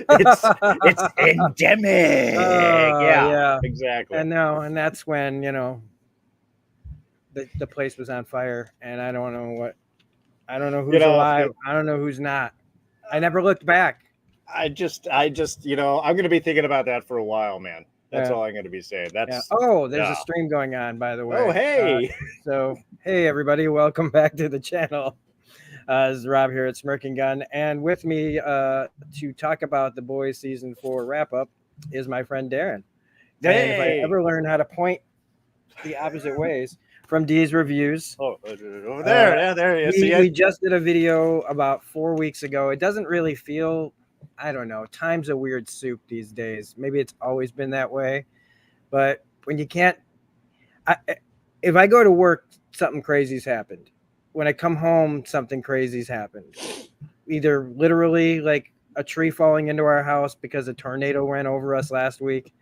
It's endemic. Oh Yeah, yeah, exactly. and no, and that's when the place was on fire, and I don't know You who's know, alive, I don't know who's not. I never looked back. I just, I'm going to be thinking about that for a while, man. That's Yeah, all I'm going to be saying. yeah. That's, Oh, there's a yeah. stream going on, by the Oh, way. hey. So hey everybody, welcome back to the channel. This is Rob here at Smirking Gun, and with me to talk about the Boys season 4 wrap up is my friend Darren. And if I Hey. ever learn how to point the opposite ways from D's reviews, Oh, over uh, there. Yeah, there he is. See we it? just did a video about 4 weeks ago. It doesn't really feel, I don't know, time's a weird soup these days. Maybe it's always been that way, but when you can't, I, if I go to work, something crazy's happened. When I come home, something crazy's happened. Either literally like a tree falling into our house because a tornado ran over us last week.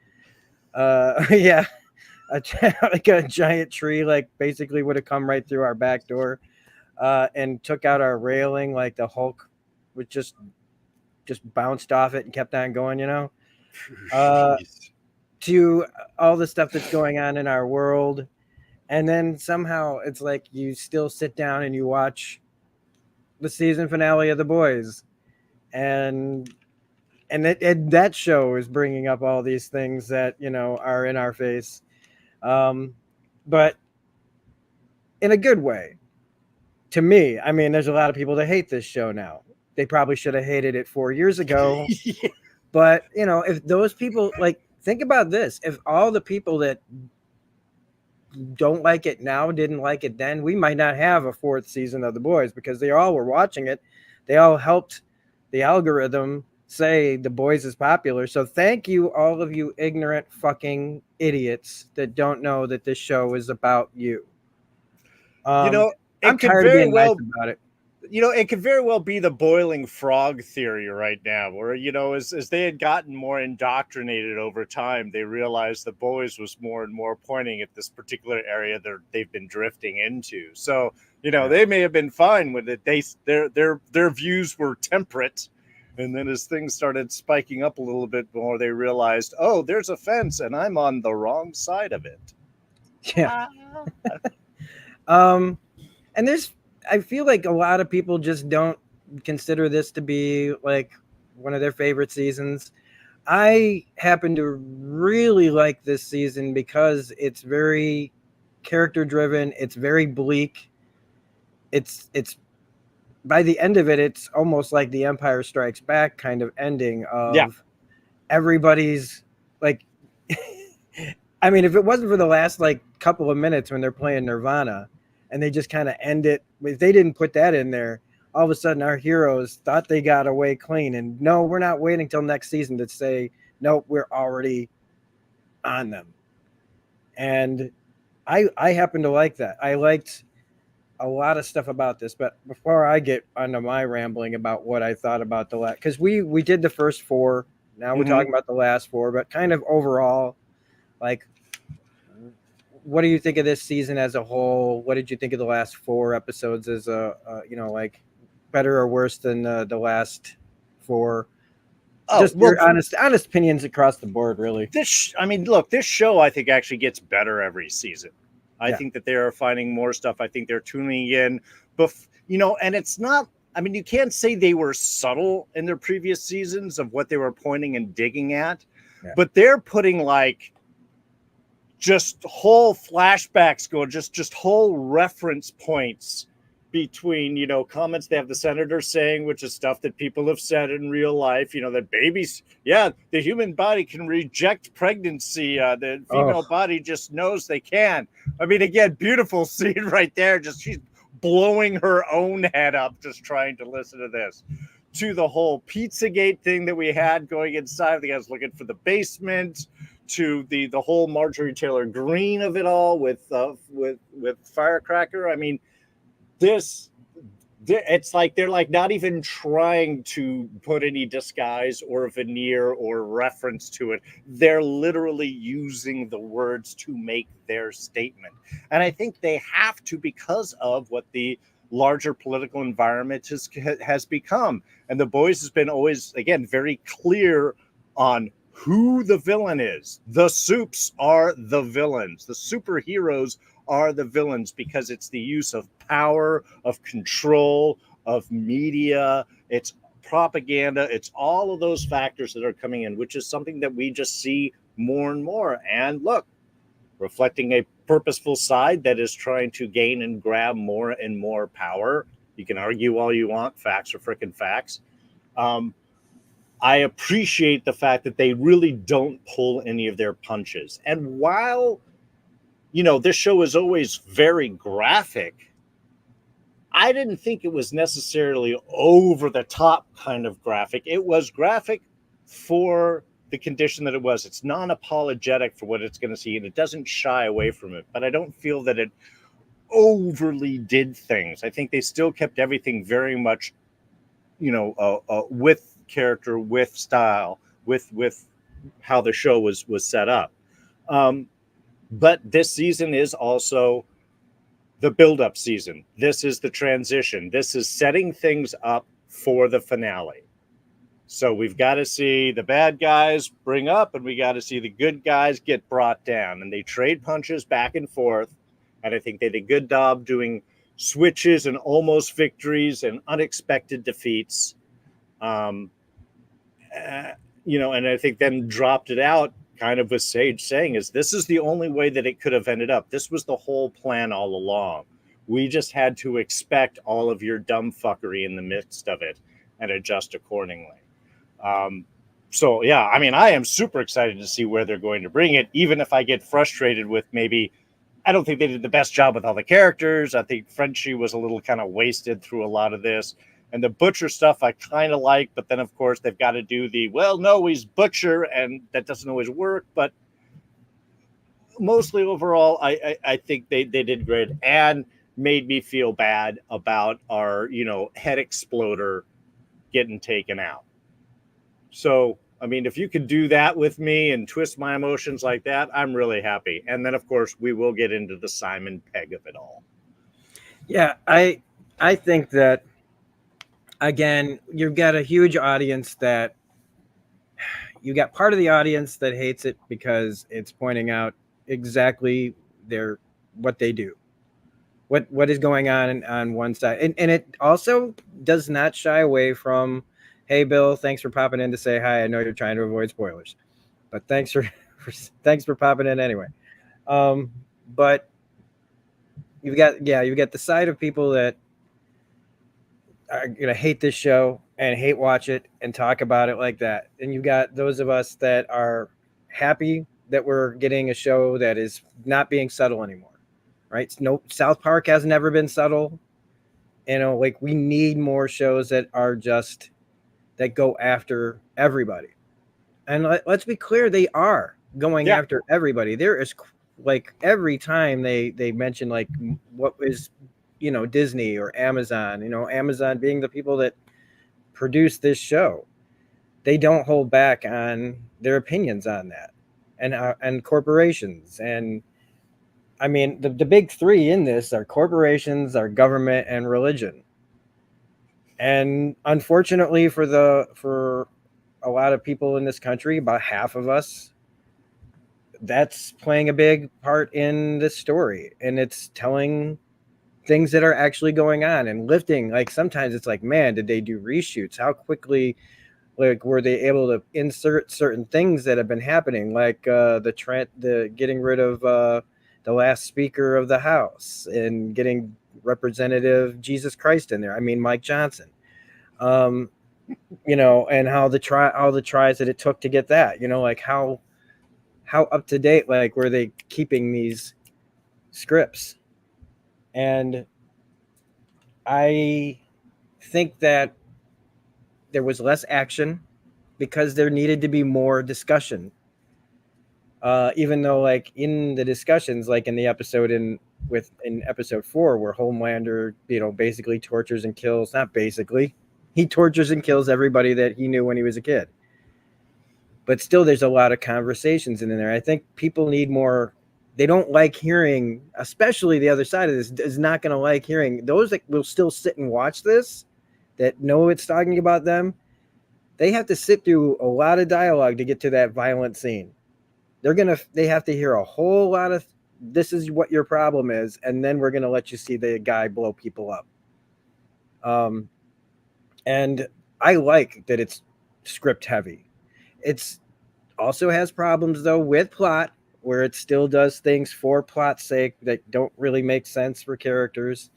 Yeah, like a giant tree, like basically would have come right through our back door, and took out our railing. Like the Hulk was just bounced off it and kept on going. Uh, Jeez. to all the stuff that's going on in our world, and then somehow it's like you still sit down and you watch the season finale of The Boys, and that show is bringing up all these things that are in our face, um, but in a good way. To me, I mean, there's a lot of people that hate this show now. They probably should have hated it 4 years ago. But if those people, like, think about this: if all the people that don't like it now didn't like it then, we might not have a fourth season of The Boys because they all were watching it. They all helped the algorithm say The Boys is popular. So thank you, all of you ignorant fucking idiots that don't know that this show is about you. You Um, know, I'm it could tired of very being nice well about it. it could very well be the boiling frog theory right now, where, as they had gotten more indoctrinated over time, they realized the boys was more and more pointing at this particular area they've been drifting into. So, Yeah. they may have been fine with it. Their views were temperate. And then as things started spiking up a little bit more, they realized, oh, there's a fence and I'm on the wrong side of it. Yeah. Um, and I feel like a lot of people just don't consider this to be like one of their favorite seasons. I happen to really like this season because it's very character driven. It's very bleak. It's by the end of it, it's almost like the Empire Strikes Back kind of ending Yeah. of everybody's like. I mean, if it wasn't for the last like couple of minutes when they're playing Nirvana, and they just kind of end it, if they didn't put that in there, all of a sudden our heroes thought they got away clean. And no, we're not waiting till next season to say nope, we're already on them. And I happen to like that. I liked a lot of stuff about this, but before I get onto my rambling about what I thought about the last, because we did the first four, now we're Hmm. talking about the last four, but kind of overall, like, what do you think of this season as a whole? What did you think of the last four episodes as like better or worse than the last four? Oh, Just well, your honest opinions across the board, really. I mean, look, this show I think actually gets better every season. I Yeah, think that they are finding more stuff. I think they're tuning in, and it's not. I mean, you can't say they were subtle in their previous seasons of what they were pointing and digging at, yeah. but they're putting like just whole flashbacks going, just whole reference points between comments they have the senator saying, which is stuff that people have said in real life, that babies, yeah, the human body can reject pregnancy, the female Oh, body just knows they can. I mean, again, beautiful scene right there, just she's blowing her own head up just trying to listen to this, to the whole Pizzagate thing that we had going inside. The guys looking for the basement, to the whole Marjorie Taylor Greene of it all with Firecracker. I mean, this it's like they're like not even trying to put any disguise or veneer or reference to it. They're literally using the words to make their statement, and I think they have to because of what larger political environment has become. And The Boys has been always, again, very clear on who the villain is. The supes are the villains. The superheroes are the villains because it's the use of power, of control, of media. It's propaganda. It's all of those factors that are coming in, which is something that we just see more and more. And look, reflecting a purposeful side that is trying to gain and grab more and more power. You can argue all you want. Facts are freaking facts. I appreciate the fact that they really don't pull any of their punches. And while, this show is always very graphic, I didn't think it was necessarily over the top kind of graphic. It was graphic for the condition that it was. It's non-apologetic for what it's going to see, and it doesn't shy away from it. But I don't feel that it overly did things. I think they still kept everything very much, with character, with style, with how the show was set up. But this season is also the build-up season. This is the transition. This is setting things up for the finale. So we've got to see the bad guys bring up, and we got to see the good guys get brought down. And they trade punches back and forth. And I think they did a good job doing switches and almost victories and unexpected defeats. And I think then dropped it out kind of with Sage saying this is the only way that it could have ended up. This was the whole plan all along. We just had to expect all of your dumb fuckery in the midst of it and adjust accordingly. So yeah, I mean, I am super excited to see where they're going to bring it, even if I get frustrated with maybe, I don't think they did the best job with all the characters. I think Frenchie was a little kind of wasted through a lot of this. And the Butcher stuff I kind of like, but then of course they've got to do no, he's Butcher, and that doesn't always work. But mostly overall, I think they did great and made me feel bad about our, head exploder getting taken out. So, I mean, if you could do that with me and twist my emotions like that, I'm really happy. And then, of course, we will get into the Simon Pegg of it all. Yeah, I think that, again, you've got a huge audience you got part of the audience that hates it because it's pointing out exactly what they do, what is going on one side. And it also does not shy away from, hey, Bill, thanks for popping in to say hi. I know you're trying to avoid spoilers, but thanks for popping in anyway. But you've got the side of people that are going to hate this show and hate watch it and talk about it like that. And you've got those of us that are happy that we're getting a show that is not being subtle anymore, right? No, South Park has never been subtle. We need more shows that are just, that go after everybody. And let's be clear, they are going after everybody. There is every time they mention what is, Disney or Amazon, Amazon being the people that produce this show, they don't hold back on their opinions on that, and corporations. And I mean, the big three in this are corporations, our government, and religion. And unfortunately for a lot of people in this country, about half of us, that's playing a big part in this story. And it's telling things that are actually going on and lifting. Sometimes it's man, did they do reshoots? How quickly were they able to insert certain things that have been happening, the getting rid of the last Speaker of the House and getting Representative Jesus Christ in there. I mean, Mike Johnson, and how the tries that it took to get that, how up to date, were they keeping these scripts? And I think that there was less action because there needed to be more discussion. Even though in the discussions, in the episode in episode 4, where Homelander, basically tortures and kills, not basically, he tortures and kills everybody that he knew when he was a kid. But still, there's a lot of conversations in there. I think people need more they don't like hearing, especially the other side of this is not going to like hearing those that will still sit and watch this, that know it's talking about them. They have to sit through a lot of dialogue to get to that violent scene. They have to hear a whole lot of, this is what your problem is, and then we're going to let you see the guy blow people up. And I like that it's script heavy. It's also has problems though with plot, where it still does things for plot's sake that don't really make sense for characters.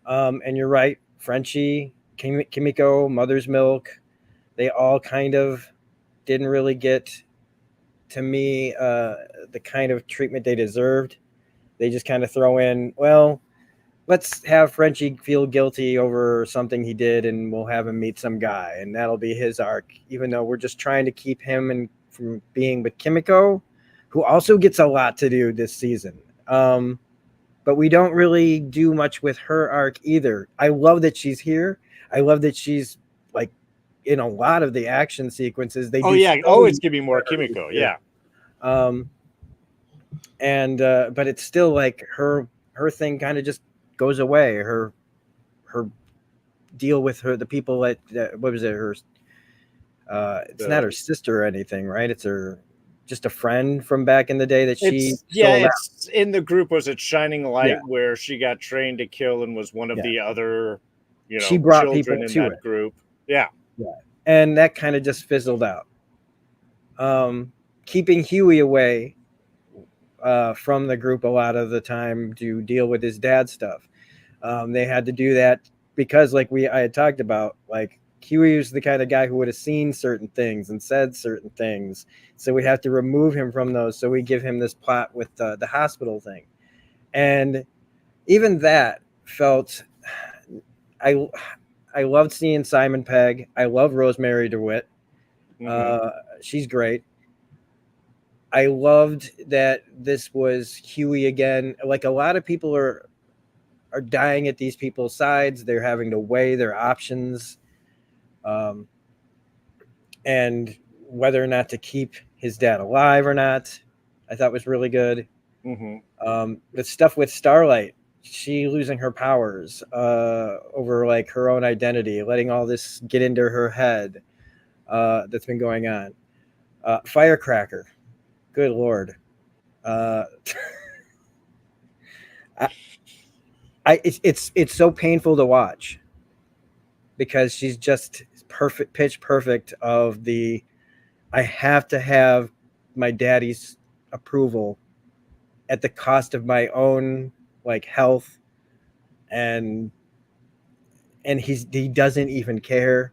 And you're right, Frenchie, Kimiko, Mother's Milk, they all kind of didn't really get, to me, the kind of treatment they deserved. They just kind of throw in, well, let's have Frenchie feel guilty over something he did, and we'll have him meet some guy, and that'll be his arc, even though we're just trying to keep him from being with Kimiko, who also gets a lot to do this season. But we don't really do much with her arc either. I love that she's here. I love that she's like in a lot of the action sequences. They always give me more Kimiko. Yeah. But it's still like her thing kind of just goes away. Her deal with the people that what was it? Her it's not her sister or anything, right? It's her just a friend from back in the day that it's in the group. Was it Shining Light, where she got trained to kill and was one of the other, she brought children people in that group. Yeah. And that kind of just fizzled out. Keeping Huey away from the group a lot of the time to deal with his dad stuff. They had to do that because, like I had talked about, like Huey was the kind of guy who would have seen certain things and said certain things. So we have to remove him from those. So we give him this plot with the hospital thing. And even that felt, I loved seeing Simon Pegg. I love Rosemary DeWitt. Mm-hmm. She's great. I loved that this was Huey again. Like a lot of people are dying at these people's sides. They're having to weigh their options. And whether or not to keep his dad alive or not, I thought was really good. Mm-hmm. The stuff with Starlight, she losing her powers over like her own identity, letting all this get into her head that's been going on. Firecracker, good Lord. It's so painful to watch because she's just pitch perfect of the, I have to have my daddy's approval at the cost of my own like health, and he doesn't even care.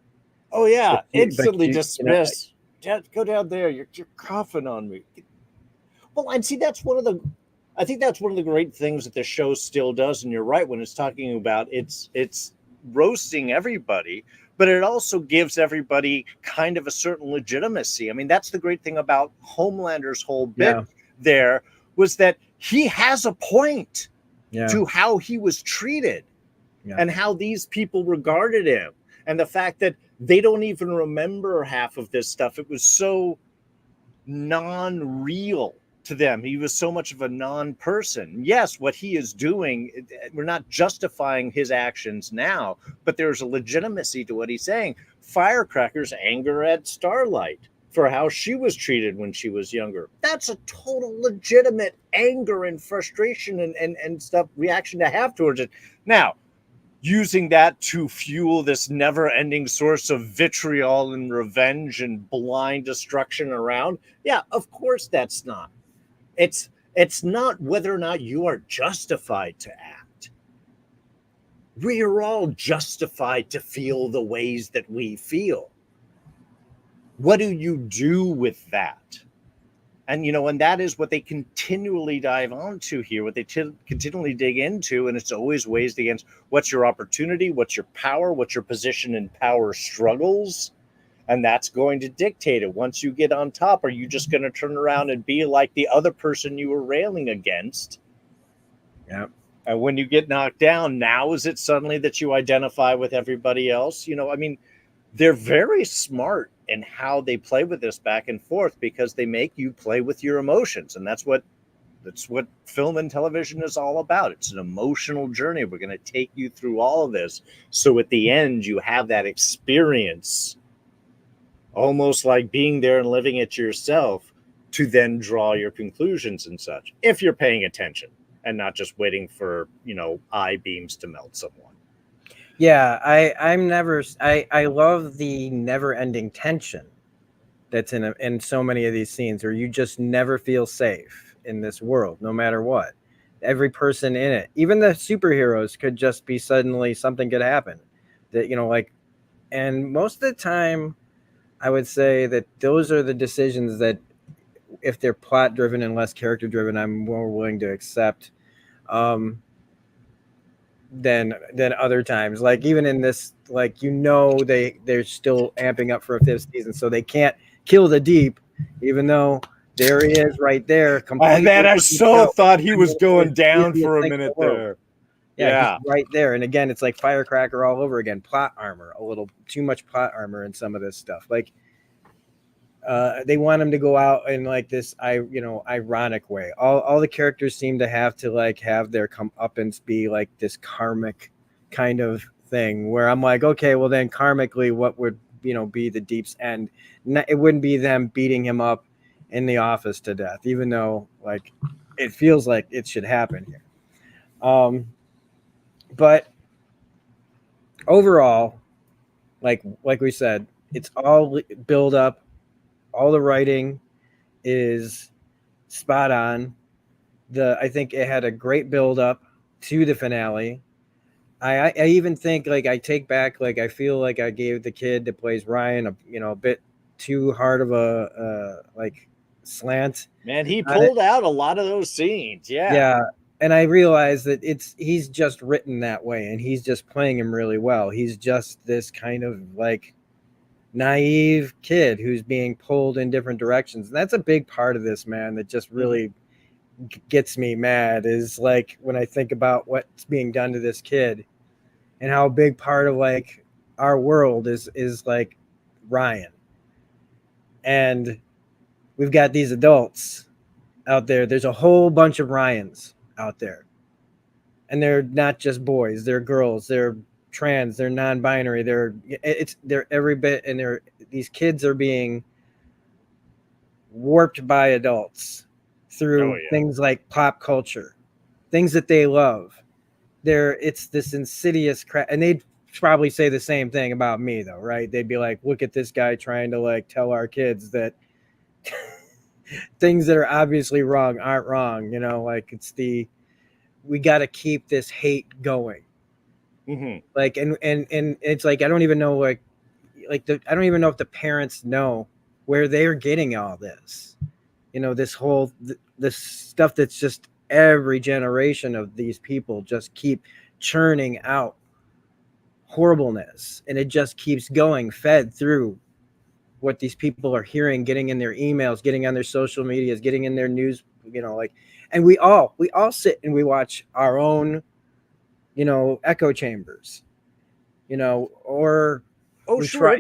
Oh yeah, instantly dismiss. Dad, go down there. You're coughing on me. Well, and see, I think that's one of the great things that the show still does. And you're right when it's talking about it's roasting everybody, but it also gives everybody kind of a certain legitimacy. I mean, that's the great thing about Homelander's whole bit there, was that he has a point to how he was treated and how these people regarded him. And the fact that they don't even remember half of this stuff. It was so non-real to them. He was so much of a non-person. Yes, what he is doing, we're not justifying his actions now, but there's a legitimacy to what he's saying. Firecracker's anger at Starlight for how she was treated when she was younger. That's a total legitimate anger and frustration and stuff, reaction to have towards it. Now, using that to fuel this never-ending source of vitriol and revenge and blind destruction around, yeah, of course that's not. It's not whether or not you are justified to act. We are all justified to feel the ways that we feel. What do you do with that? And, and that is what they continually dive onto here, what they continually dig into. And it's always weighed against what's your opportunity, what's your power, what's your position in power struggles. And that's going to dictate it. Once you get on top, are you just going to turn around and be like the other person you were railing against? Yeah. And when you get knocked down, now is it suddenly that you identify with everybody else? I mean, they're very smart in how they play with this back and forth, because they make you play with your emotions. And that's what That's what film and television is all about. It's an emotional journey. We're going to take you through all of this. So at the end, you have that experience, almost like being there and living it yourself, to then draw your conclusions and such, if you're paying attention and not just waiting for, eye beams to melt someone. Yeah, I love the never-ending tension that's in so many of these scenes, where you just never feel safe in this world, no matter what. Every person in it, even the superheroes, could just be suddenly something could happen. That and most of the time, I would say that those are the decisions that, if they're plot driven and less character driven, I'm more willing to accept. Than other times. Like even in this, they're still amping up for a fifth season, so they can't kill the Deep, even though there he is right there. Man, I so thought he was going down for a minute there. Yeah, he's right there. And again, it's like Firecracker all over again. Plot armor, a little too much plot armor in some of this stuff. Like they want him to go out in like this, ironic way. All the characters seem to have to like have their comeuppance be like this karmic kind of thing, where I'm like, okay, well then karmically, what would be the Deep's end? It wouldn't be them beating him up in the office to death, even though like it feels like it should happen here. But overall, like we said, it's all build up. All the writing is spot on. I think it had a great build up to the finale. I even think like I take back, like I feel like I gave the kid that plays Ryan a bit too hard of a like slant. Man, he pulled out a lot of those scenes. Yeah. And I realized that he's just written that way, and he's just playing him really well. He's just this kind of like naive kid who's being pulled in different directions. And that's a big part of this, man, that just really gets me mad, is like when I think about what's being done to this kid and how a big part of like our world is like Ryan. And we've got these adults out there. There's a whole bunch of Ryans out there. And they're not just boys, they're girls, they're trans, they're non-binary, they're every bit, and these kids are being warped by adults through things like pop culture, things that they love. It's this insidious crap, and they'd probably say the same thing about me though, right? They'd be like, look at this guy trying to like tell our kids that things that are obviously wrong aren't wrong, like we got to keep this hate going. Mm-hmm. Like and it's like I don't even know I don't even know if the parents know where they're getting all this, this stuff that's just every generation of these people just keep churning out horribleness, and it just keeps going, fed through what these people are hearing, getting in their emails, getting on their social medias, getting in their news, and we all sit and we watch our own echo chambers, or sure.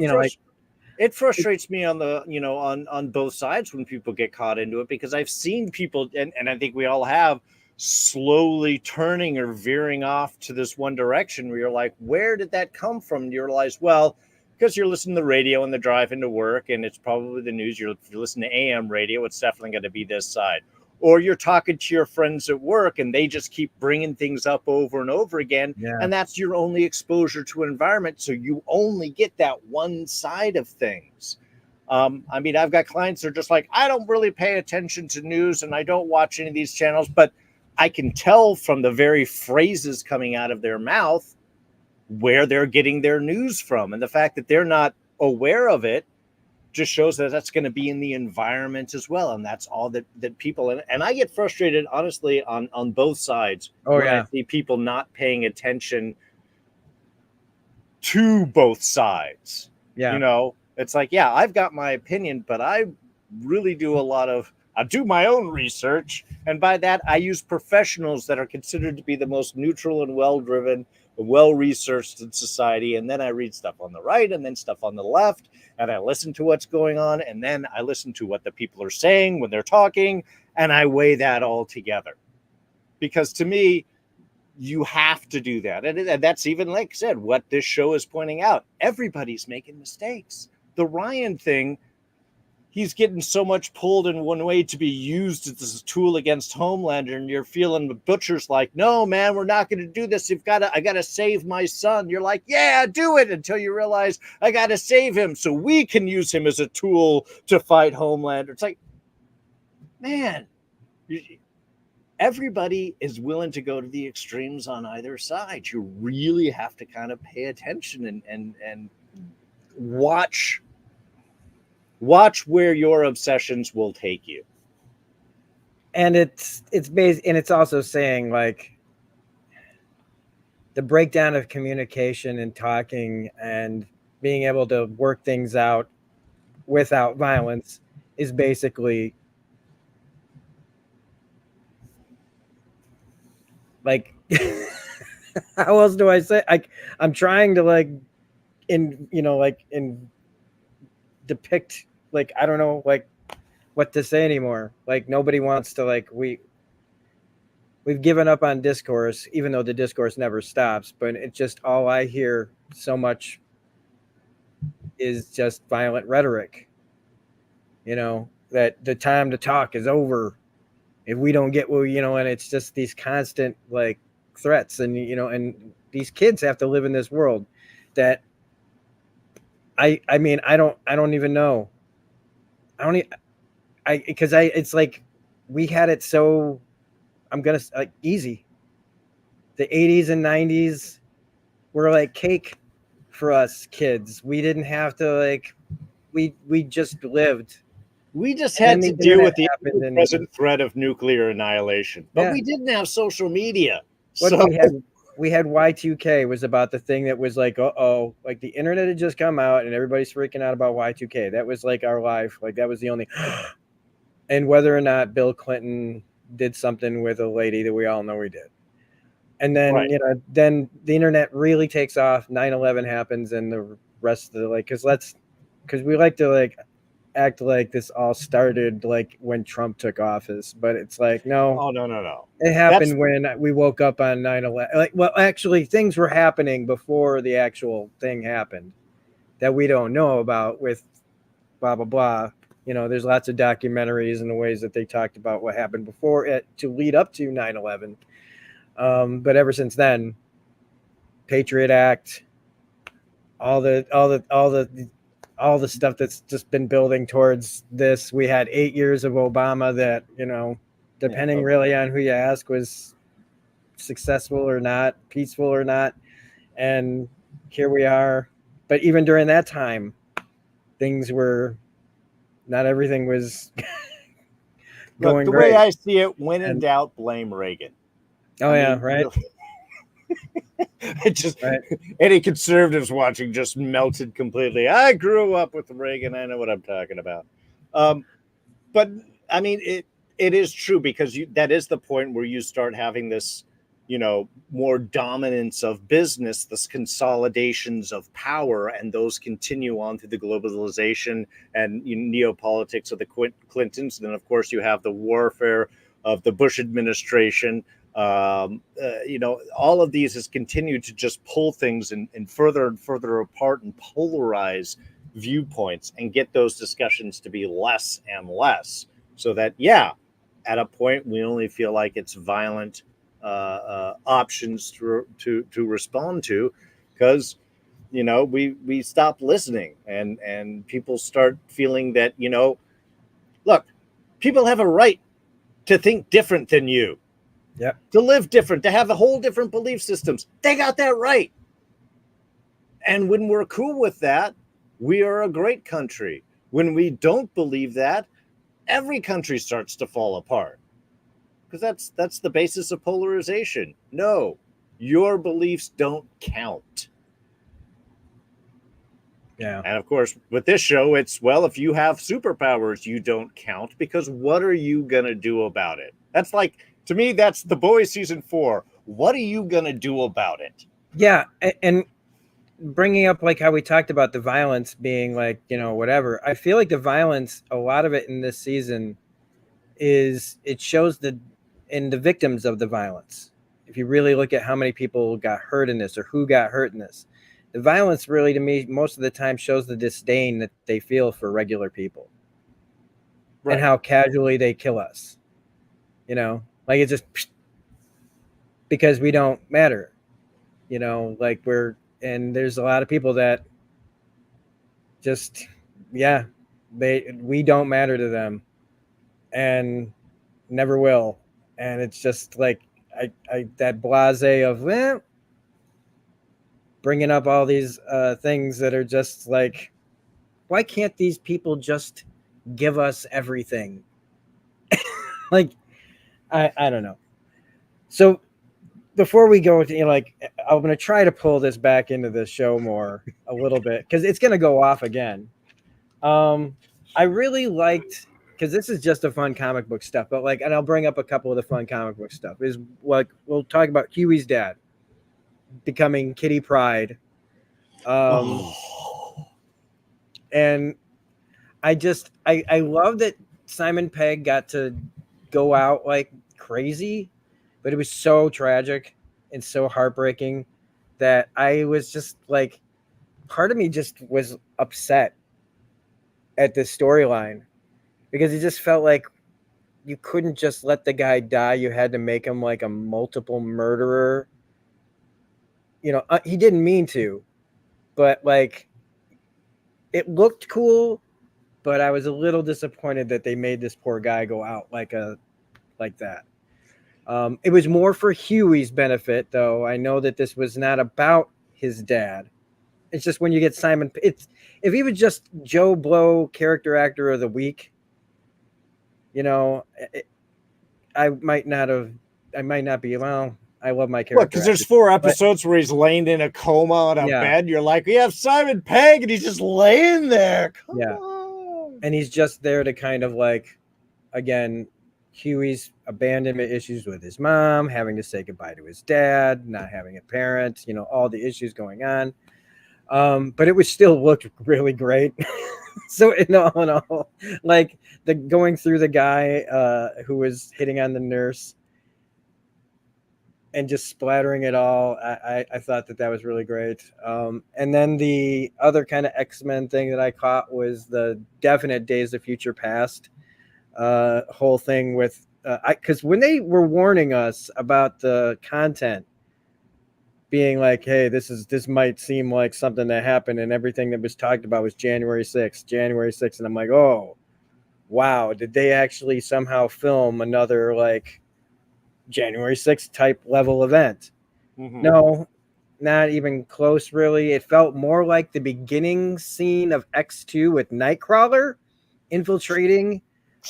It frustrates me on the, on both sides when people get caught into it, because I've seen people, and I think we all have, slowly turning or veering off to this one direction where you're like, where did that come from? And you realize, well, because you're listening to the radio on the drive into work, and it's probably the news. If you listen to AM radio, it's definitely going to be this side. Or you're talking to your friends at work and they just keep bringing things up over and over again. Yeah. And that's your only exposure to an environment. So you only get that one side of things. I've got clients that are just like, I don't really pay attention to news and I don't watch any of these channels, but I can tell from the very phrases coming out of their mouth where they're getting their news from. And the fact that they're not aware of it just shows that that's going to be in the environment as well. And that's all that people, and I get frustrated, honestly, on both sides. I see people not paying attention to both sides. Yeah. It's like, yeah, I've got my opinion, but I really do I do my own research. And by that, I use professionals that are considered to be the most neutral and well-driven well-researched in society, and then I read stuff on the right and then stuff on the left, and I listen to what's going on, and then I listen to what the people are saying when they're talking, and I weigh that all together. Because to me, you have to do that. And that's even, like I said, what this show is pointing out. Everybody's making mistakes. The Ryan thing, he's getting so much pulled in one way to be used as a tool against Homelander, and you're feeling the Butcher's like, no, man, we're not going to do this. I got to save my son. You're like, yeah, do it, until you realize I got to save him so we can use him as a tool to fight Homelander. It's like, man, everybody is willing to go to the extremes on either side. You really have to kind of pay attention and watch where your obsessions will take you. And it's based, and it's also saying, like, the breakdown of communication and talking and being able to work things out without violence is basically like how else do I say? I'm trying to depict, like, I don't know, like, what to say anymore. Like, nobody wants to, like, we've given up on discourse, even though the discourse never stops. But it's just, all I hear so much is just violent rhetoric. That the time to talk is over if we don't get what and it's just these constant, like, threats, and and these kids have to live in this world that I mean, I don't even know. It's like we had it so, I'm gonna like, easy. The 80s and 90s were like cake for us kids. We didn't have to, like, we just lived. We just had to deal with the present threat of nuclear annihilation, but Yeah. we didn't have social media. We had Y2K was about the thing that was like, like, the internet had just come out and everybody's freaking out about Y2K. That was like our life. Like, that was the only, and whether or not Bill Clinton did something with a lady that we all know he did. And then, Right. Then the internet really takes off. 9/11 happens, and the rest of the, like, because we like to, like, act like this all started, like, when Trump took office, but it's like, no. Oh, no. It happened when we woke up on 9/11. Like, well, actually, things were happening before the actual thing happened that we don't know about, with blah, blah, blah. There's lots of documentaries and the ways that they talked about what happened before it to lead up to 9/11. But ever since then, Patriot Act, all the stuff that's just been building towards this. We had 8 years of Obama that, depending really on who you ask, was successful or not, peaceful or not. And here we are. But even during that time, not everything was going the great. way I see it, when in doubt, blame Reagan. Right. It just, right. Any conservatives watching just melted completely. I grew up with Reagan. I know what I'm talking about. But I mean, it is true, because that is the point where you start having this, more dominance of business, this consolidations of power, and those continue on through the globalization and neopolitics of the Clintons. And then, of course, you have the warfare of the Bush administration. All of these has continued to just pull things and further and further apart and polarize viewpoints and get those discussions to be less and less, so that, at a point we only feel like it's violent options to respond to, because we stop listening, and people start feeling that, look, people have a right to think different than you. Yeah. To live different, to have a whole different belief systems. They got that right. And when we're cool with that, we are a great country. When we don't believe that, every country starts to fall apart. Because that's the basis of polarization. No, your beliefs don't count. Yeah. And of course, with this show, it's, well, if you have superpowers, you don't count, because what are you going to do about it? That's like, to me, that's The Boys season 4. What are you going to do about it? Yeah, and bringing up like how we talked about the violence being like, whatever. I feel like the violence, a lot of it in this season is it shows the victims of the violence. If you really look at how many people got hurt in this or who got hurt in this, the violence really to me most of the time shows the disdain that they feel for regular people and how casually they kill us. Like it's just because we don't matter. Like and there's a lot of people that just, yeah, we don't matter to them and never will. And it's just like I that blase of bringing up all these things that are just like, why can't these people just give us everything? Like I don't know. So before we go to, I'm going to try to pull this back into the show more a little bit because it's going to go off again. I really liked, because this is just a fun comic book stuff, but and I'll bring up a couple of the fun comic book stuff. Is like we'll talk about Huey's dad becoming Kitty Pryde, and I love that Simon Pegg got to go out like crazy, but it was so tragic and so heartbreaking that I was just like, part of me just was upset at this storyline because it just felt like you couldn't just let the guy die. You had to make him like a multiple murderer. He didn't mean to, but like it looked cool, but I was a little disappointed that they made this poor guy go out like that. It was more for Huey's benefit, though. I know that this was not about his dad. It's just when you get Simon, if he was just Joe Blow character actor of the week, I might not be. Well, I love my character. What? Because there's 4 episodes where he's laying in a coma on a bed. You're like, we have Simon Pegg, and he's just laying there. Come on. And he's just there to kind of like, again, Huey's abandonment issues with his mom, having to say goodbye to his dad, not having a parent, all the issues going on. But it was still looked really great. So in all, like the going through the guy who was hitting on the nurse and just splattering it all, I thought that was really great. And then the other kind of X-Men thing that I caught was the definite Days of Future Past whole thing with because when they were warning us about the content being like, hey, this might seem like something that happened, and everything that was talked about was January 6th, and I'm like, oh wow, did they actually somehow film another like January 6th type level event? Mm-hmm. No, not even close, really. It felt more like the beginning scene of X2 with Nightcrawler infiltrating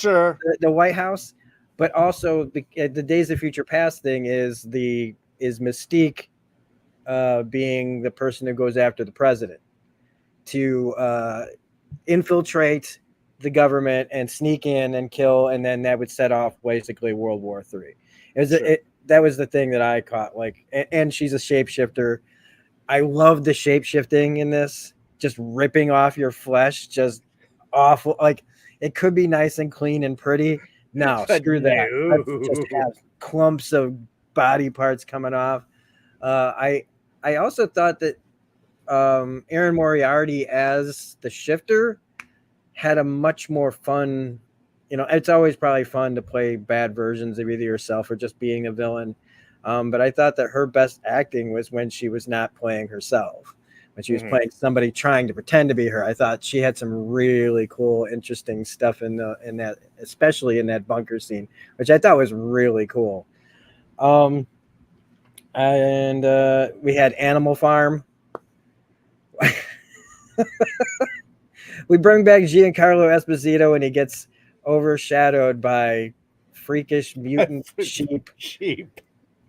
the White House, but also the Days of Future Past thing is Mystique being the person who goes after the president to infiltrate the government and sneak in and kill, and then that would set off basically World War III. That was the thing that I caught. Like, and she's a shapeshifter. I love the shape-shifting in this, just ripping off your flesh, just awful. Like, it could be nice and clean and pretty. No, screw that. Let's just have clumps of body parts coming off. I also thought that Erin Moriarty as the Shifter had a much more fun. It's always probably fun to play bad versions of either yourself or just being a villain. But I thought that her best acting was when she was not playing herself, when she was playing somebody trying to pretend to be her. I thought she had some really cool, interesting stuff in that, especially in that bunker scene, which I thought was really cool. And we had Animal Farm. We bring back Giancarlo Esposito, and he gets overshadowed by freakish mutant sheep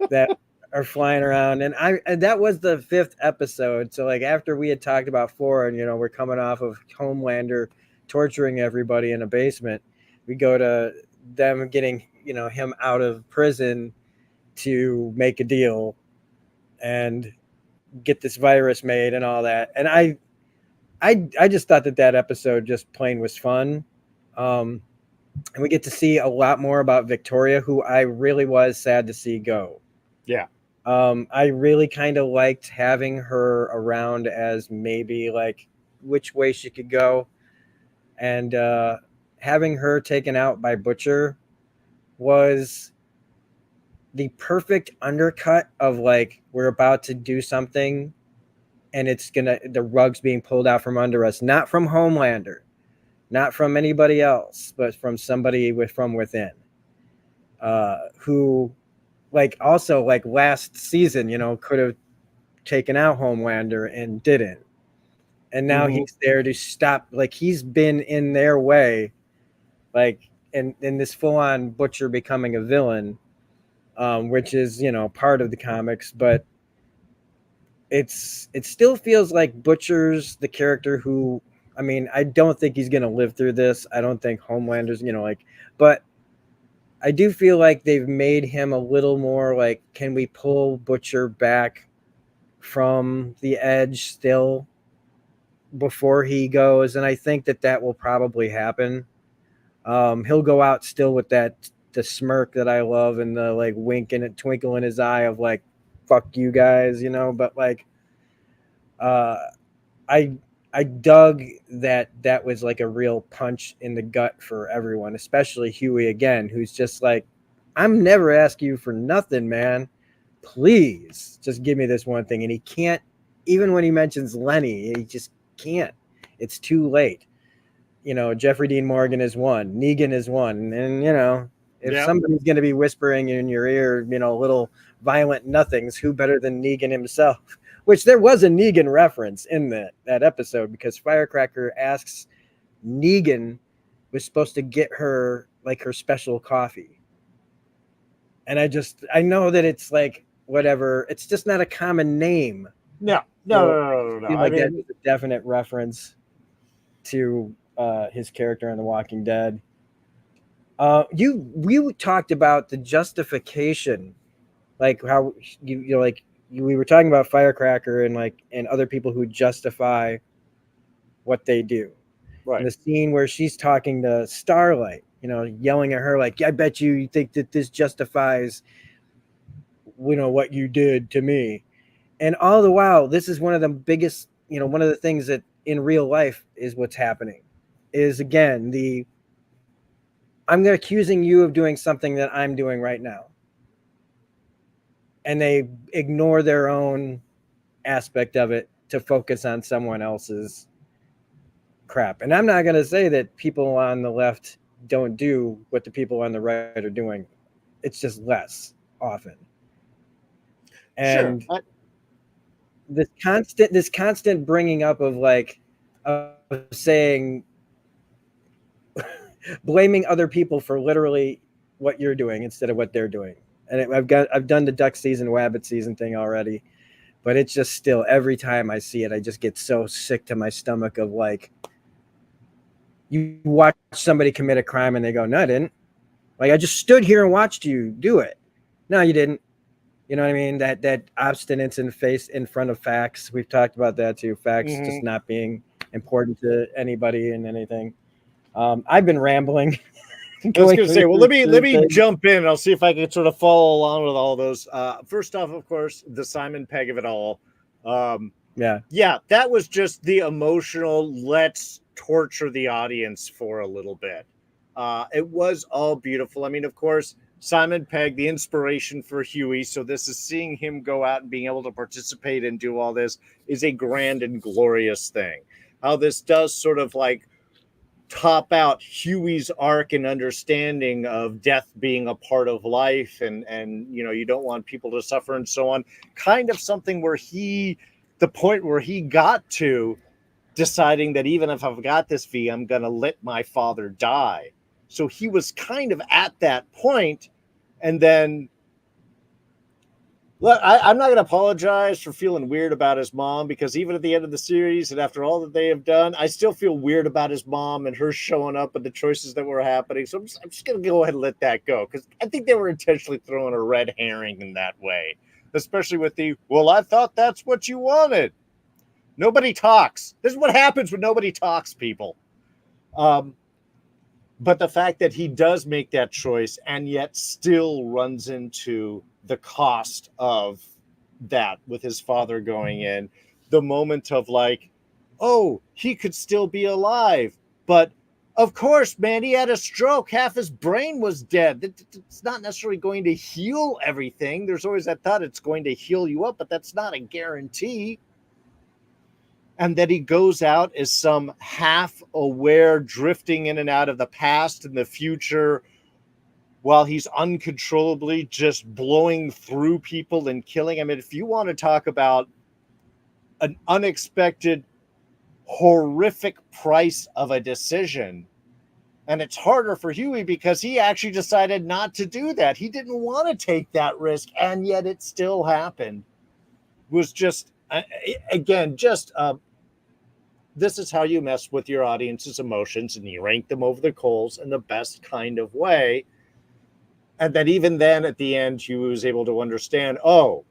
that are flying around. And that was the 5th episode. So like after we had talked about 4, and we're coming off of Homelander torturing everybody in a basement, we go to them getting him out of prison to make a deal. And get this virus made and all that. And I just thought that episode just plain was fun. And we get to see a lot more about Victoria, who I really was sad to see go. Yeah. I really kind of liked having her around as maybe like which way she could go. And having her taken out by Butcher was the perfect undercut of like, we're about to do something and the rug's being pulled out from under us, not from Homelander, not from anybody else, but from somebody from within, who like also like last season, could have taken out Homelander and didn't. And now he's there to stop, like he's been in their way, like in this full-on Butcher becoming a villain, which is, part of the comics, but it still feels like Butcher's the character who, I mean, I don't think he's going to live through this. I don't think Homelander's, but I do feel like they've made him a little more like, can we pull Butcher back from the edge still before he goes? And I think that will probably happen. He'll go out still with the smirk that I love and the like wink and a twinkle in his eye of like, fuck you guys, but like I dug that was like a real punch in the gut for everyone, especially Huey again, who's just like, I'm never asking you for nothing, man. Please just give me this one thing. And he can't, even when he mentions Lenny, he just can't. It's too late. Jeffrey Dean Morgan is one, Negan is one, and if somebody's going to be whispering in your ear, little violent nothings, who better than Negan himself? Which there was a Negan reference in that episode, because Firecracker asks Negan was supposed to get her like her special coffee. And I know that it's like, whatever, it's just not a common name. No. I mean, that's a definite reference to his character in The Walking Dead. We talked about the justification, like how we were talking about Firecracker and other people who justify what they do. Right. And the scene where she's talking to Starlight, yelling at her like, I bet you think that this justifies, what you did to me. And all the while, this is one of the biggest, one of the things that in real life is what's happening is, again, I'm accusing you of doing something that I'm doing right now. And they ignore their own aspect of it to focus on someone else's crap. And I'm not going to say that people on the left don't do what the people on the right are doing. It's just less often. And sure. this constant bringing up of saying, blaming other people for literally what you're doing instead of what they're doing. And I've done the duck season, wabbit season thing already, but it's just still, every time I see it, I just get so sick to my stomach of like, you watch somebody commit a crime and they go, no, I didn't. Like, I just stood here and watched you do it. No, you didn't. You know what I mean? That obstinance in front of facts. We've talked about that too. Facts just not being important to anybody and anything. I've been rambling. I was going to say, well, let me jump in. I'll see if I can sort of follow along with all those. First off, of course, the Simon Pegg of it all. Yeah, that was just the emotional, let's torture the audience for a little bit. It was all beautiful. I mean, of course, Simon Pegg, the inspiration for Huey. So this is seeing him go out and being able to participate and do all this is a grand and glorious thing. How this does sort of like top out Huey's arc and understanding of death being a part of life, and you don't want people to suffer and so on. Kind of something where the point where he got to deciding that even if I've got this V, I'm gonna let my father die. So he was kind of at that point, and then look, I'm not going to apologize for feeling weird about his mom, because even at the end of the series and after all that they have done, I still feel weird about his mom and her showing up and the choices that were happening. So I'm just going to go ahead and let that go, because I think they were intentionally throwing a red herring in that way. especially with the, well, I thought that's what you wanted. Nobody talks. This is what happens when nobody talks, people. But the fact that he does make that choice and yet still runs into the cost of that with his father going in, the moment of like, oh, he could still be alive. But of course, man, he had a stroke. Half his brain was dead. It's not necessarily going to heal everything. There's always that thought it's going to heal you up, but that's not a guarantee. And that he goes out as some half-aware, drifting in and out of the past and the future, while he's uncontrollably just blowing through people and killing. I mean, if you want to talk about an unexpected, horrific price of a decision, and it's harder for Huey because he actually decided not to do that. He didn't want to take that risk, and yet it still happened. It was just, again, just this is how you mess with your audience's emotions, and you rank them over the coals in the best kind of way. And that even then, at the end, Huey was able to understand, oh,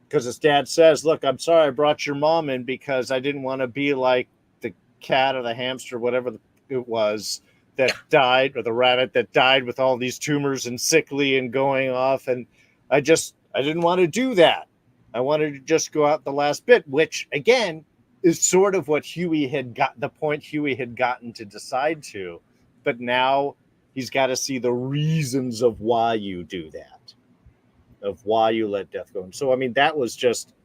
because his dad says, look, I'm sorry I brought your mom in because I didn't want to be like the cat or the hamster, whatever it was, that died, or the rabbit that died with all these tumors and sickly and going off. And I didn't want to do that. I wanted to just go out the last bit, which, again, is sort of what Huey had got, the point Huey had gotten to decide to. But now he's got to see the reasons of why you do that, of why you let death go. And so, I mean, that was just,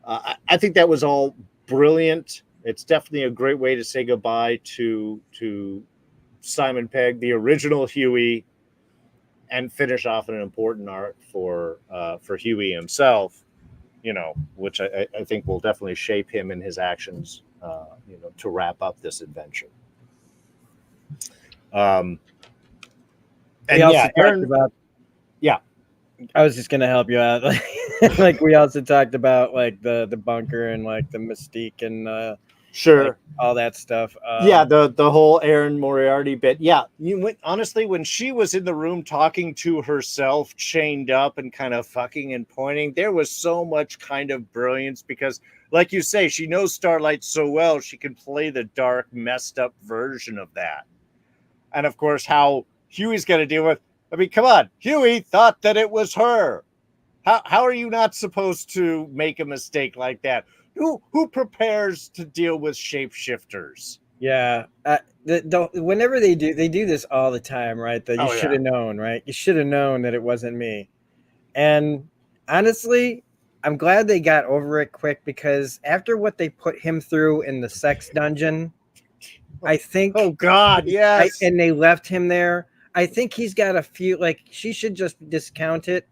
I think that was all brilliant. It's definitely a great way to say goodbye to Simon Pegg, the original Huey, and finish off an important arc for Huey himself, you know, which I think will definitely shape him in his actions, you know, to wrap up this adventure. And yeah, Aaron, yeah, I was just gonna help you out. Like we also talked about like the bunker and like the mystique and sure, like, all that stuff. Yeah, the whole Erin Moriarty bit. Yeah, honestly, when she was in the room talking to herself, chained up and kind of fucking and pointing, there was so much kind of brilliance because, like you say, she knows Starlight so well, she can play the dark, messed up version of that. And of course, how Huey's going to deal with. I mean, come on, Huey thought that it was her. How are you not supposed to make a mistake like that? Who prepares to deal with shapeshifters? Yeah, whenever they do this all the time, right? That you should have known, right? You should have known that it wasn't me. And honestly, I'm glad they got over it quick because after what they put him through in the sex dungeon, I think. Oh God, yes. And they left him there. I think he's got a few. Like she should just discount it.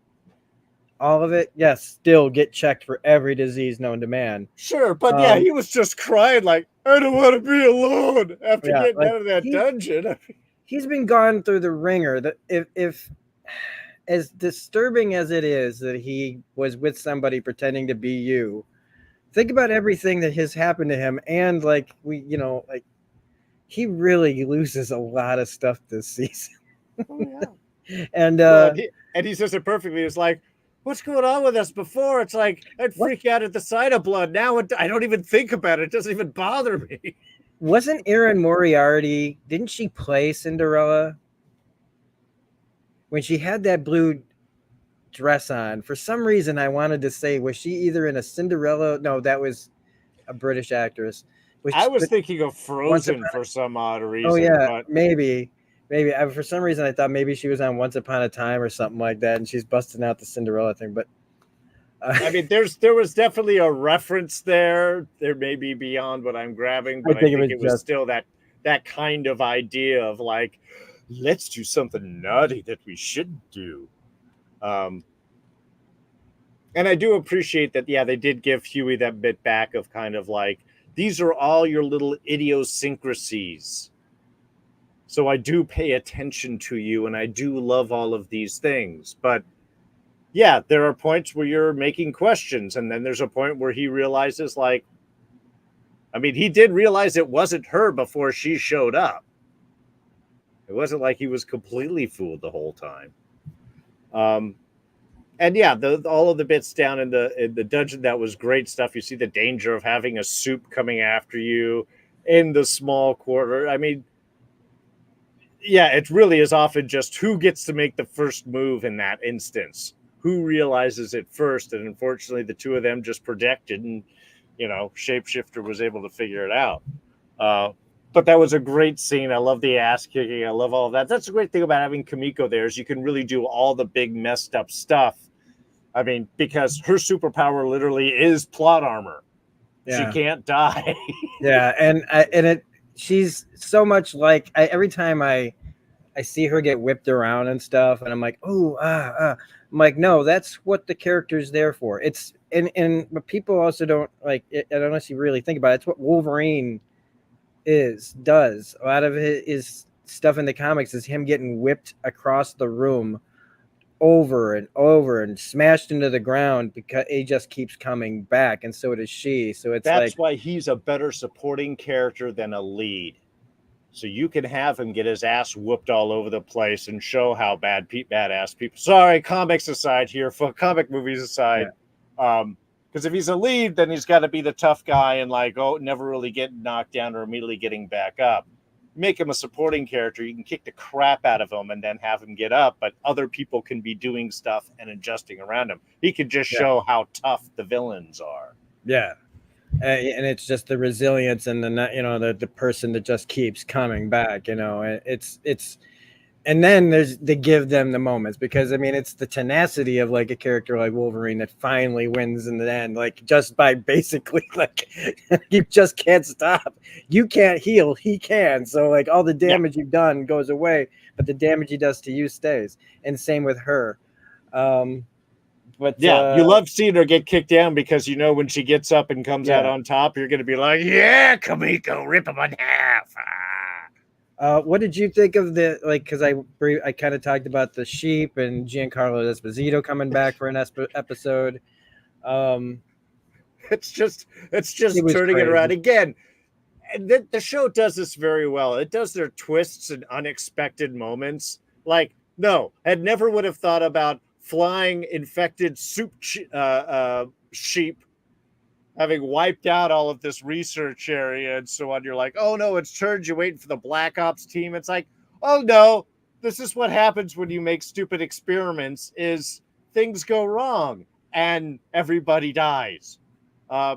All of it, yes, still get checked for every disease known to man. Sure, but yeah, he was just crying like, I don't want to be alone after getting out of that dungeon. He's been gone through the ringer. That if as disturbing as it is that he was with somebody pretending to be you, think about everything that has happened to him, and like he really loses a lot of stuff this season. Oh yeah, and he says it perfectly. It's like, what's going on with us? Before it's like I'd freak out at the sight of blood. Now I don't even think about it. It doesn't even bother me. Wasn't Erin Moriarty? Didn't she play Cinderella when she had that blue dress on? For some reason, I wanted to say, was she either in a Cinderella? No, that was a British actress. I was thinking of Frozen for some odd reason. Oh yeah, maybe. For some reason, I thought maybe she was on Once Upon a Time or something like that, and she's busting out the Cinderella thing. But I mean, there was definitely a reference there. There may be beyond what I'm grabbing, but I think it was still that kind of idea of like, let's do something naughty that we shouldn't do. And I do appreciate that. Yeah, they did give Huey that bit back of kind of like, these are all your little idiosyncrasies. So I do pay attention to you and I do love all of these things. But yeah, there are points where you're making questions. And then there's a point where he realizes, like, I mean, he did realize it wasn't her before she showed up. It wasn't like he was completely fooled the whole time. and yeah, all of the bits down in the dungeon, that was great stuff. You see the danger of having a soup coming after you in the small quarter. I mean, yeah, it really is often just who gets to make the first move in that instance, who realizes it first, and unfortunately, the two of them just projected, and Shapeshifter was able to figure it out. Uh, but that was a great scene. I love the ass kicking. I love all of that. That's a great thing about having Kamiko there is you can really do all the big messed up stuff. I mean, because her superpower literally is plot armor. She Yeah. can't die. Yeah, and she's so much like every time I see her get whipped around and stuff, and I'm like, oh, I'm like, no, that's what the character's there for. It's and but people also don't like it, unless you really think about it. It's what Wolverine does. A lot of his stuff in the comics is him getting whipped across the room over and over and smashed into the ground because he just keeps coming back, and so does she. So it's That's like, why he's a better supporting character than a lead. So you can have him get his ass whooped all over the place and show how badass people. Sorry, comics aside here, for comic movies aside, because if he's a lead, then he's got to be the tough guy and like, never really getting knocked down or immediately getting back up. Make him a supporting character. You can kick the crap out of him and then have him get up, but other people can be doing stuff and adjusting around him. He could just show how tough the villains are. yeah. And it's just the resilience and the person that just keeps coming back. It's and then they give them the moments, because I mean it's the tenacity of like a character like Wolverine that finally wins in the end, like just by basically like you just can't stop. You can't heal, he can. So like all the damage you've done goes away, but the damage he does to you stays. And same with her. But you love seeing her get kicked down because when she gets up and comes out on top, you're going to be like, yeah, Kamiko, rip him in half. What did you think of because I kind of talked about the sheep and Giancarlo Esposito coming back for an episode. It's just turning it around again. And the show does this very well. It does their twists and unexpected moments. Like, no, I never would have thought about flying infected sheep having wiped out all of this research area and so on. You're like, oh no, it's turns. You're waiting for the Black Ops team. It's like, oh no, this is what happens when you make stupid experiments, is things go wrong and everybody dies. I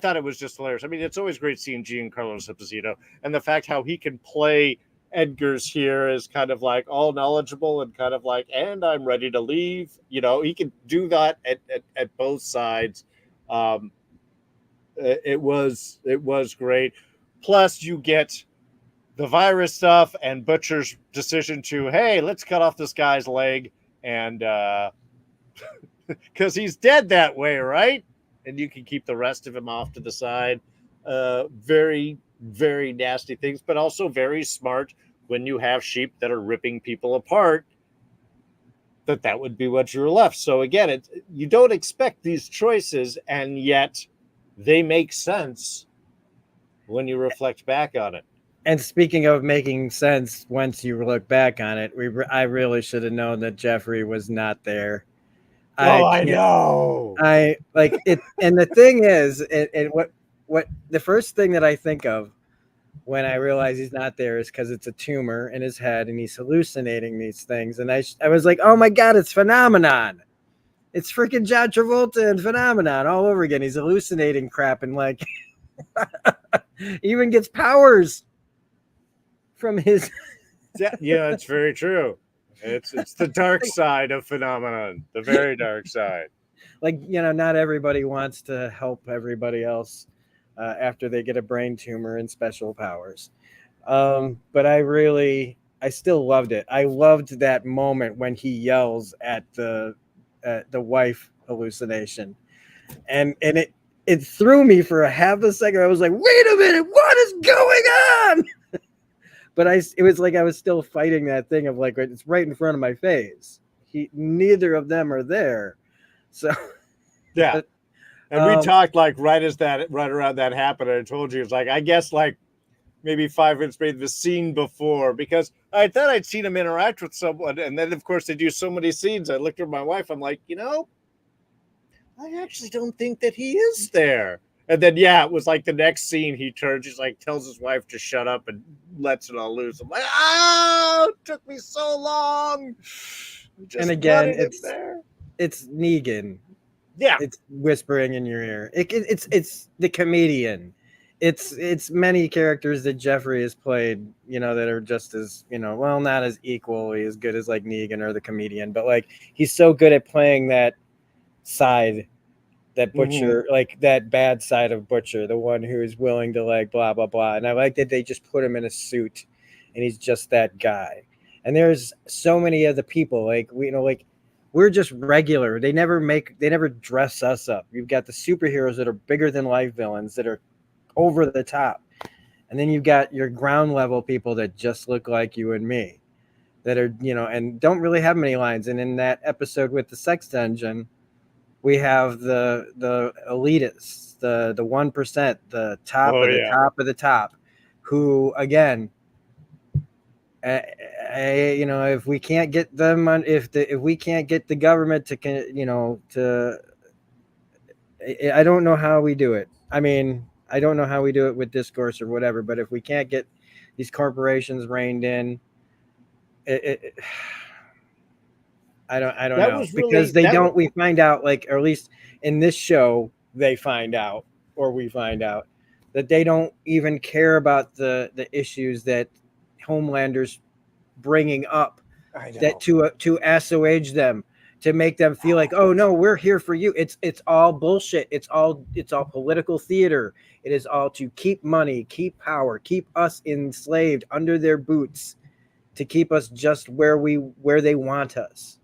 thought it was just hilarious. I mean, it's always great seeing Giancarlo Esposito, and the fact how he can play Edgar's here is kind of like all knowledgeable and kind of like, and I'm ready to leave. He can do that at both sides. It was great. Plus, you get the virus stuff and Butcher's decision to, hey, let's cut off this guy's leg, and because he's dead that way, right? And you can keep the rest of him off to the side. Very, very nasty things, but also very smart when you have sheep that are ripping people apart. That would be what you're left. So again, you don't expect these choices, and yet they make sense when you reflect back on it. And speaking of making sense, once you look back on it, I really should have known that Jeffrey was not there. I know. I like it, and the thing is, and what the first thing that I think of when I realize he's not there is because it's a tumor in his head and he's hallucinating these things. And I was like, oh my God, it's Phenomenon. It's freaking John Travolta and Phenomenon all over again. He's hallucinating crap and like he even gets powers from his. Yeah, it's very true. It's the dark side of Phenomenon, the very dark side. Like, not everybody wants to help everybody else after they get a brain tumor and special powers. But I still loved it. I loved that moment when he yells at the wife hallucination, and it threw me for a half a second. I was like, wait a minute, what is going on? But it was like I was still fighting that thing of like, it's right in front of my face. Neither of them are there. So yeah. And we talked like right around that happened. I told you, it's like, I guess like maybe 5 minutes, maybe the scene before, because I thought I'd seen him interact with someone, and then of course they do so many scenes. I looked at my wife. I'm like, I actually don't think that he is there. And then yeah, it was like the next scene he turns, he's like tells his wife to shut up and lets it all loose. I'm like, it took me so long. Just And again, wanted him there. it's Negan. Yeah. It's whispering in your ear. It's the comedian. It's many characters that Jeffrey has played, that are just as, well, not as equally as good as like Negan or the comedian, but like he's so good at playing that side, that Butcher, like that bad side of Butcher, the one who is willing to like blah blah blah. And I like that they just put him in a suit and he's just that guy. And there's so many other people like we're just regular. They never dress us up. You've got the superheroes that are bigger than life villains that are over the top. And then you've got your ground level people that just look like you and me, that are, and don't really have many lines. And in that episode with the sex dungeon, we have the elitists, the 1%, the top of the top of the top, who again, if we can't get them on, if we can't get the government to I don't know how we do it. I mean, I don't know how we do it with discourse or whatever, but if we can't get these corporations reined in, I don't know, because we find out, like, or at least in this show, they find out, or we find out that they don't even care about the issues that Homelander's bringing up, that to assuage them, to make them feel like, oh no, we're here for you. It's all bullshit. It's all political theater. It is all to keep money, keep power, keep us enslaved under their boots, to keep us just where they want us.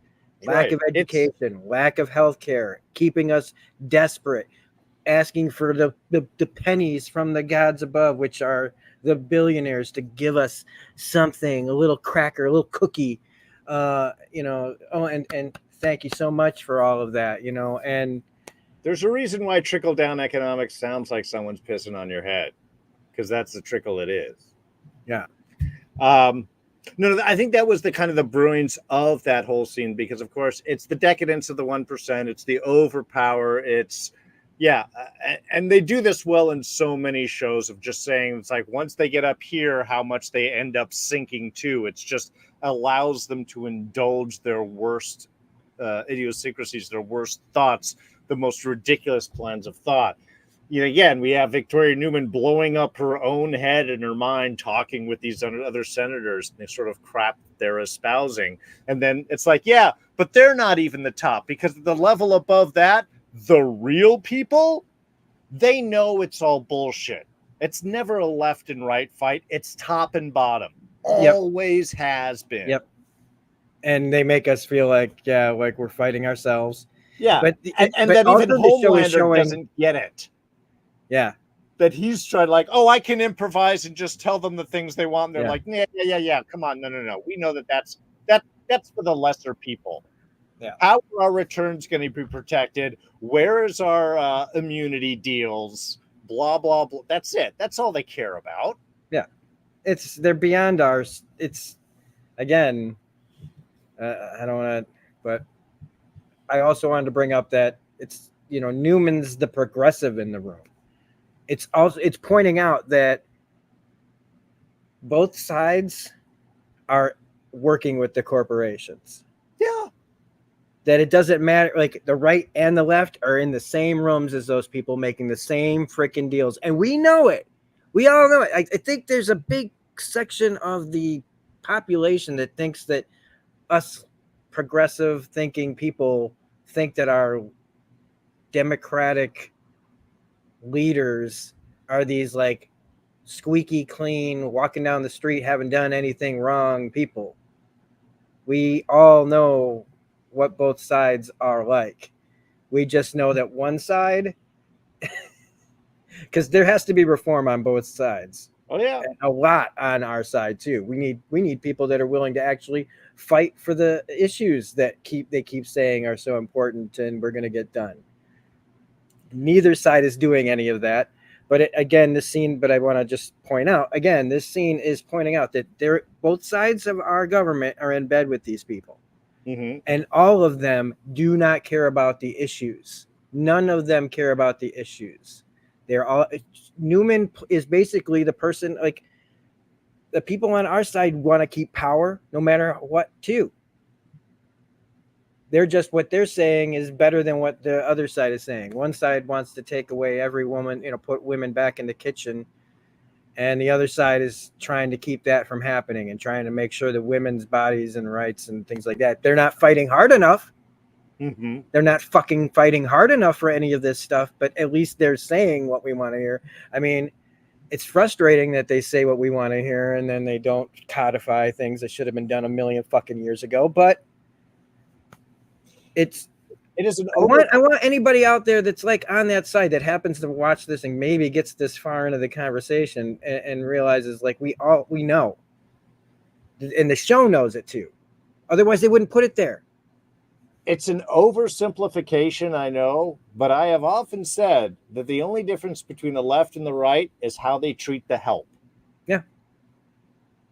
Lack of education, lack of health care, keeping us desperate, asking for the pennies from the gods above, which are the billionaires, to give us something, a little cracker, a little cookie, and thank you so much for all of that, and there's a reason why trickle down economics sounds like someone's pissing on your head, because that's the trickle it is. Yeah. No, I think that was the kind of the brewings of that whole scene, because of course it's the decadence of the 1%, it's the overpower, it's and they do this well in so many shows of just saying, it's like once they get up here, how much they end up sinking to. It's just allows them to indulge their worst idiosyncrasies, their worst thoughts, the most ridiculous plans of thought. Again, we have Victoria Newman blowing up her own head in her mind, talking with these other senators, and they sort of crap they're espousing. And then it's like, yeah, but they're not even the top, because the level above that, the real people, they know it's all bullshit. It's never a left and right fight. It's top and bottom. Always has been. Yep. And they make us feel like, like we're fighting ourselves. Yeah. But then even Homelander doesn't get it. Yeah. That he's trying, like, I can improvise and just tell them the things they want. And they're like, yeah. Come on. No. We know that's for the lesser people. Yeah. How are our returns going to be protected? Where is our immunity deals? Blah, blah, blah. That's it. That's all they care about. Yeah. They're beyond ours. It's, again, I don't want to, but I also wanted to bring up that it's, Newman's the progressive in the room. It's pointing out that both sides are working with the corporations. Yeah. That it doesn't matter, like the right and the left are in the same rooms as those people, making the same freaking deals. And we know it. We all know it. I think there's a big section of the population that thinks that us progressive thinking people think that our democratic leaders are these like squeaky clean, walking down the street, haven't done anything wrong people. We all know what both sides are like. We just know that one side, because there has to be reform on both sides. Oh yeah, and a lot on our side too. We need people that are willing to actually fight for the issues that they keep saying are so important and we're going to get done. Neither side is doing any of that. But again, this scene, but I want to just point out again, this scene is pointing out that both sides of our government are in bed with these people. Mm-hmm. And all of them do not care about the issues. None of them care about the issues. They're all, Newman is basically the person, like, the people on our side want to keep power no matter what, too. They're just, what they're saying is better than what the other side is saying. One side wants to take away every woman, put women back in the kitchen, and the other side is trying to keep that from happening and trying to make sure that women's bodies and rights and things like that. They're not fighting hard enough. Mm-hmm. They're not fucking fighting hard enough for any of this stuff, but at least they're saying what we want to hear. I mean, it's frustrating that they say what we want to hear and then they don't codify things that should have been done a million fucking years ago. But it is I want anybody out there that's like on that side that happens to watch this and maybe gets this far into the conversation and realizes, like, we know, and the show knows it too. Otherwise they wouldn't put it there. It's an oversimplification, I know, but I have often said that the only difference between the left and the right is how they treat the help. Yeah.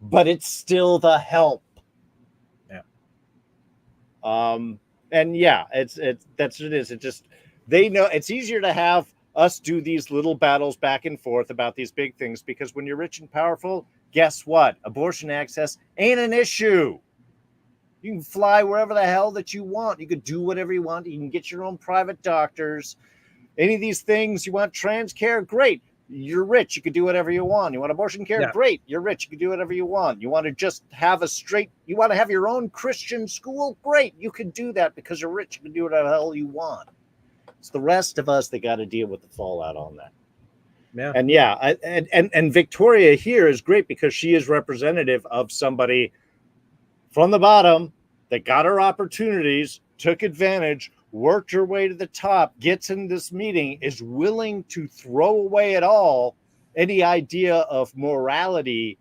But it's still the help. Yeah. And yeah, that's what it is. It just, they know it's easier to have us do these little battles back and forth about these big things, because when you're rich and powerful, guess what? Abortion access ain't an issue. You can fly wherever the hell that you want. You can do whatever you want. You can get your own private doctors. Any of these things, you want trans care, great. You're rich. You can do whatever you want. You want abortion care, great. You're rich. You can do whatever you want. You want to just have you want to have your own Christian school, great. You can do that because you're rich. You can do whatever the hell you want. It's the rest of us that got to deal with the fallout on that. Yeah. And yeah, and Victoria here is great because she is representative of somebody from the bottom that got her opportunities, took advantage, worked her way to the top, gets in this meeting, is willing to throw away at all any idea of morality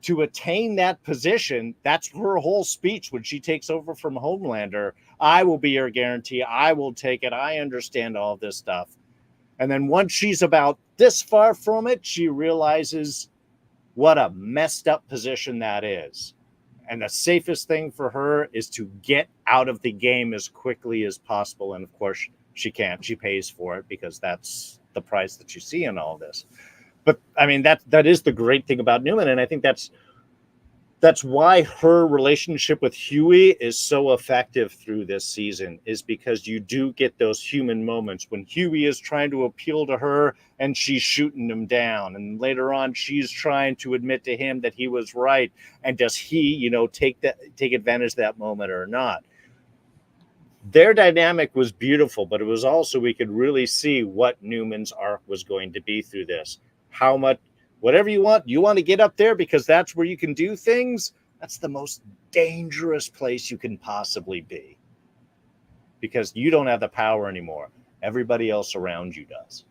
to attain that position. That's her whole speech when she takes over from Homelander. I will be your guarantee. I will take it. I understand all this stuff. And then once she's about this far from it, she realizes what a messed up position that is. And the safest thing for her is to get out of the game as quickly as possible. And of course, she can't. She pays for it because that's the price that you see in all this. But I mean, that is the great thing about Newman. And I think that's why her relationship with Huey is so effective through this season, is because you do get those human moments when Huey is trying to appeal to her and she's shooting him down. And later on, she's trying to admit to him that he was right. And does he, take advantage of that moment or not? Their dynamic was beautiful, but it was also, we could really see what Newman's arc was going to be through this. How much, whatever you want to get up there because that's where you can do things. That's the most dangerous place you can possibly be, because you don't have the power anymore. Everybody else around you does.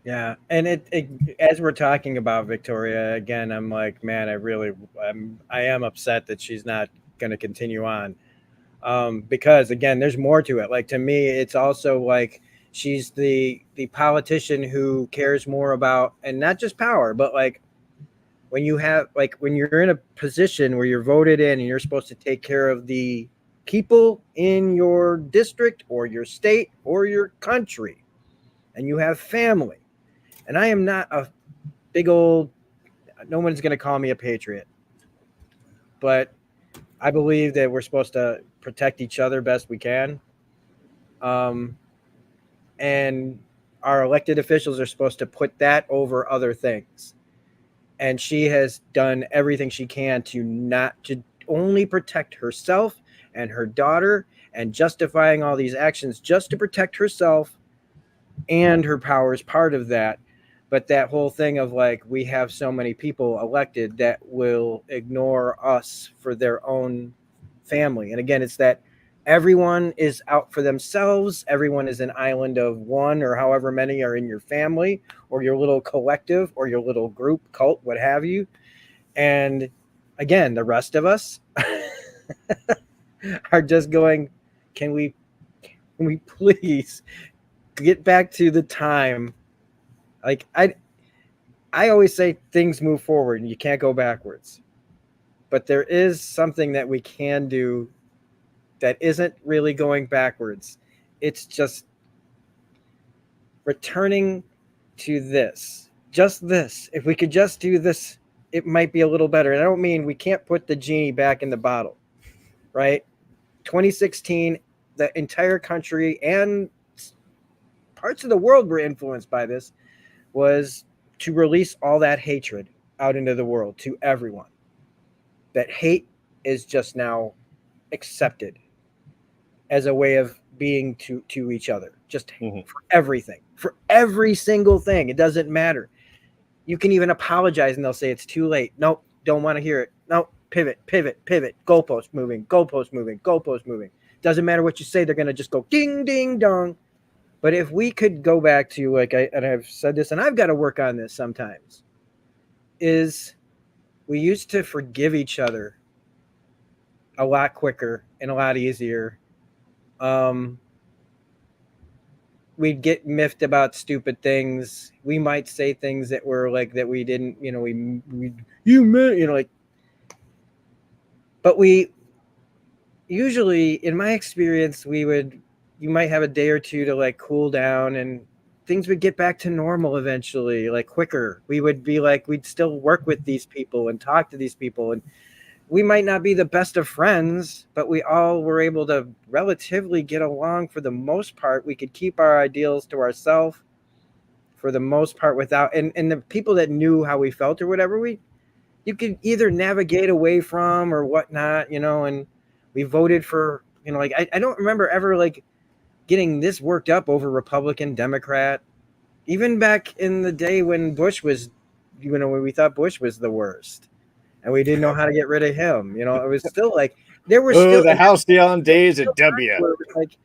Yeah. And it as we're talking about Victoria again, I'm like, man, I am upset that she's not going to continue on. Because again, there's more to it. Like, to me, it's also like, she's the politician who cares more about, and not just power, but like when you're in a position where you're voted in and you're supposed to take care of the people in your district or your state or your country, and you have family. And I am not a big old, no one's going to call me a patriot, but I believe that we're supposed to protect each other best we can. And our elected officials are supposed to put that over other things. And she has done everything she can to only protect herself and her daughter, and justifying all these actions just to protect herself, and her power is part of that. But that whole thing of like, we have so many people elected that will ignore us for their own family. And again, it's that everyone is out for themselves. Everyone is an island of one, or however many are in your family or your little collective or your little group, cult, what have you. And again, the rest of us are just going, can we please get back to the time? Like, I always say things move forward and you can't go backwards. But there is something that we can do that isn't really going backwards. It's just returning to this. Just this. If we could just do this, it might be a little better. And I don't mean we can't put the genie back in the bottle, right? 2016, the entire country and parts of the world were influenced by this, was to release all that hatred out into the world to everyone. That hate is just now accepted as a way of being to each other, just for everything, for every single thing. It doesn't matter. You can even apologize and they'll say it's too late. Nope, don't want to hear it. Nope, pivot, goalpost moving. Doesn't matter what you say, they're going to just go ding, ding, dong. But if we could go back to, like, and I've said this, and I've got to work on this sometimes, is we used to forgive each other a lot quicker and a lot easier. We'd get miffed about stupid things. We might say things that were like that we didn't, you meant, like. But we usually, in my experience, you might have a day or two to like cool down and things would get back to normal eventually, like quicker. We would be like, we'd still work with these people and talk to these people, and we might not be the best of friends, but we all were able to relatively get along for the most part. We could keep our ideals to ourselves for the most part without, and the people that knew how we felt or whatever, you could either navigate away from or whatnot, and we voted for, like, I don't remember ever like getting this worked up over Republican, Democrat, even back in the day when Bush was, when we thought Bush was the worst. And we didn't know how to get rid of him. It was still like there were still the halcyon days at W. Like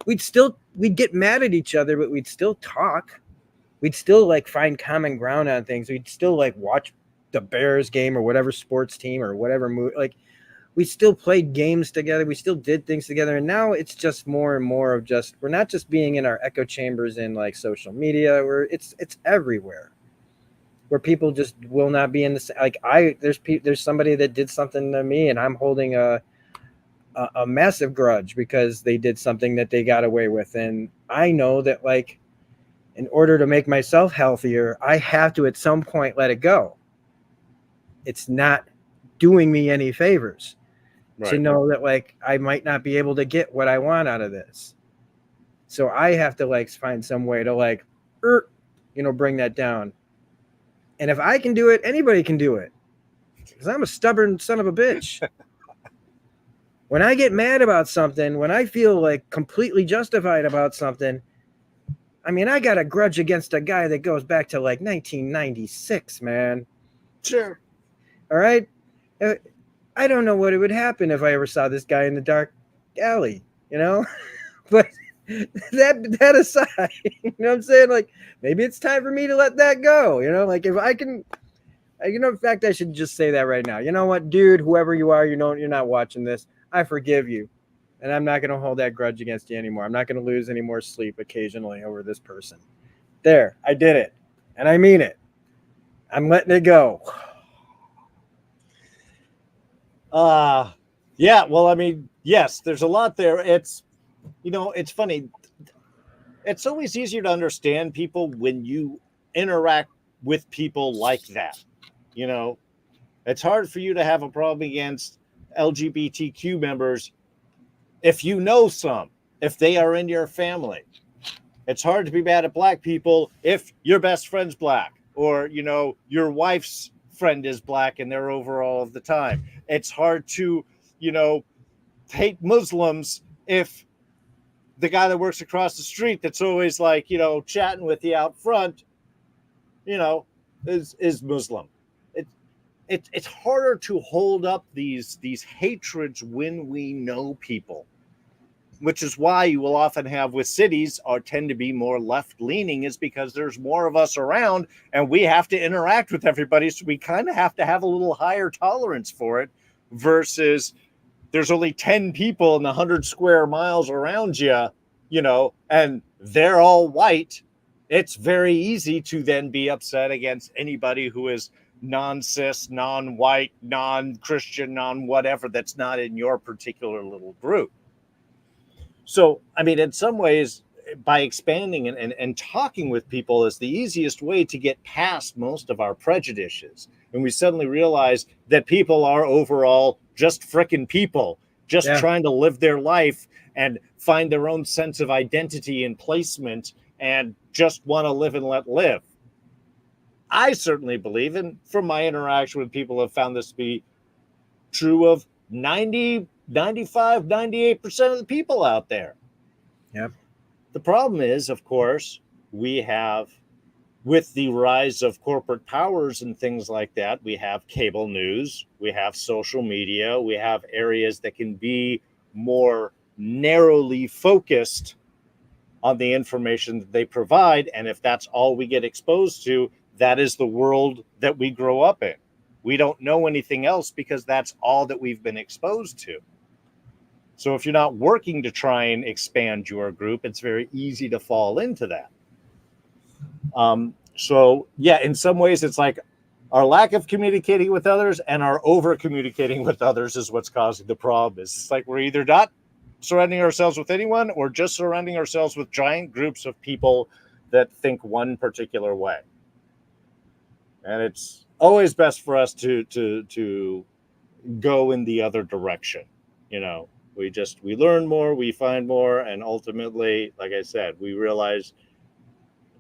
we'd get mad at each other, but we'd still talk. We'd still like find common ground on things. We'd still like watch the Bears game or whatever sports team or whatever movie. Like we still played games together. We still did things together. And now it's just more and more of just, we're not just being in our echo chambers in like social media. It's everywhere. Where people just will not be in the like there's somebody that did something to me and I'm holding a massive grudge because they did something that they got away with, and I know that like in order to make myself healthier, I have to at some point let it go. It's not doing me any favors to know that like I might not be able to get what I want out of this, so I have to like find some way to like bring that down. And if I can do it, anybody can do it. Because I'm a stubborn son of a bitch. When I get mad about something, when I feel like completely justified about something, I mean, I got a grudge against a guy that goes back to like 1996, man. Sure. All right? I don't know what would happen if I ever saw this guy in the dark alley, But that aside, you know what I'm saying? Like, maybe it's time for me to let that go, like if I can, in fact, I should just say that right now. You know what, dude, whoever you are, you're not watching this, I forgive you. And I'm not going to hold that grudge against you anymore. I'm not going to lose any more sleep occasionally over this person. There, I did it. And I mean it. I'm letting it go. Yeah, well, I mean, yes, there's a lot there. It's, it's funny. It's always easier to understand people when you interact with people like that. It's hard for you to have a problem against LGBTQ members if you know some, if they are in your family. It's hard to be mad at black people if your best friend's black or, your wife's friend is black and they're over all of the time. It's hard to, hate Muslims if the guy that works across the street that's always like, chatting with you out front, is Muslim. It's harder to hold up these hatreds when we know people, which is why you will often have with cities or tend to be more left leaning, is because there's more of us around and we have to interact with everybody. So we kind of have to have a little higher tolerance for it versus there's only 10 people in the 100 square miles around you, and they're all white it's very easy to then be upset against anybody who is non-cis, non-white, non-Christian, non-whatever that's not in your particular little group. So, I mean, in some ways, by expanding and talking with people is the easiest way to get past most of our prejudices. And we suddenly realize that people are overall just frickin' people, just trying to live their life and find their own sense of identity and placement and just want to live and let live. I certainly believe, and from my interaction with people, have found this to be true of 90, 95, 98% of the people out there. Yep. The problem is, of course, we have, with the rise of corporate powers and things like that, we have cable news, we have social media, we have areas that can be more narrowly focused on the information that they provide. And if that's all we get exposed to, that is the world that we grow up in. We don't know anything else because that's all that we've been exposed to. So if you're not working to try and expand your group, it's very easy to fall into that. So yeah, in some ways it's like our lack of communicating with others and our over communicating with others is what's causing the problem. It's like we're either not surrounding ourselves with anyone or just surrounding ourselves with giant groups of people that think one particular way. And it's always best for us to go in the other direction. You know, we learn more, we find more, and ultimately, like I said, we realize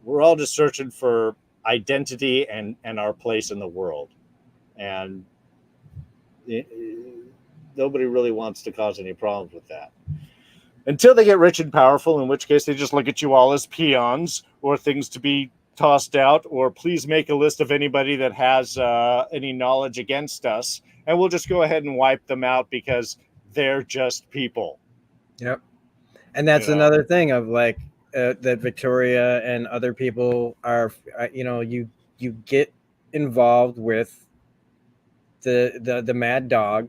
we're all just searching for identity and our place in the world. And nobody really wants to cause any problems with that. Until they get rich and powerful, in which case they just look at you all as peons or things to be tossed out, or please make a list of anybody that has any knowledge against us, and we'll just go ahead and wipe them out because they're just people. Yep. And that's another thing of like that Victoria and other people are, you get involved with the mad dog,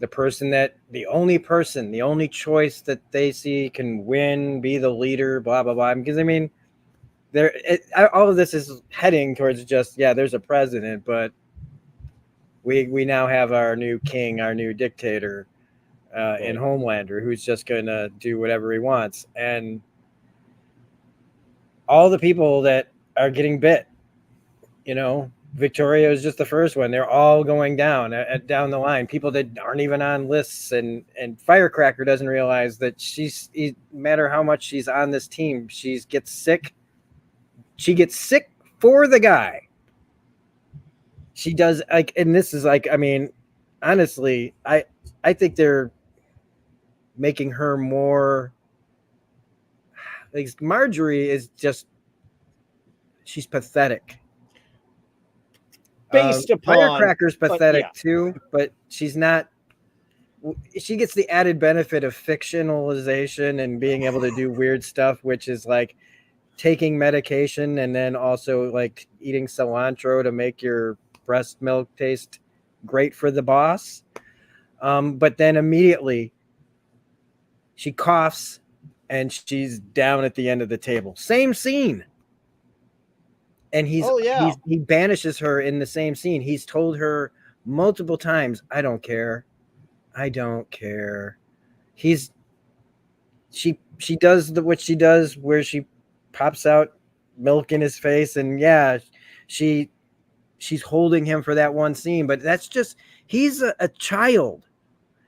the only choice that they see can win, be the leader, blah blah blah. Because I mean, all of this is heading towards just there's a president, but we now have our new king, our new dictator in Homelander, who's just gonna do whatever he wants, and all the people that are getting bit, Victoria is just the first one. They're all going down the line. People that aren't even on lists, and Firecracker doesn't realize that no matter how much she's on this team, she gets sick. She gets sick for the guy. She does, and this is I mean, honestly, I think they're making her more Marjorie is just, she's pathetic. Based upon Firecracker's pathetic too, but she's not. She gets the added benefit of fictionalization and being able to do weird stuff, which is like taking medication and then also like eating cilantro to make your breast milk taste great for the boss. But then immediately she coughs and she's down at the end of the table. Same scene. And he banishes her in the same scene. He's told her multiple times, I don't care. She does what she does where she pops out milk in his face, and she's holding him for that one scene, but that's just, he's a child.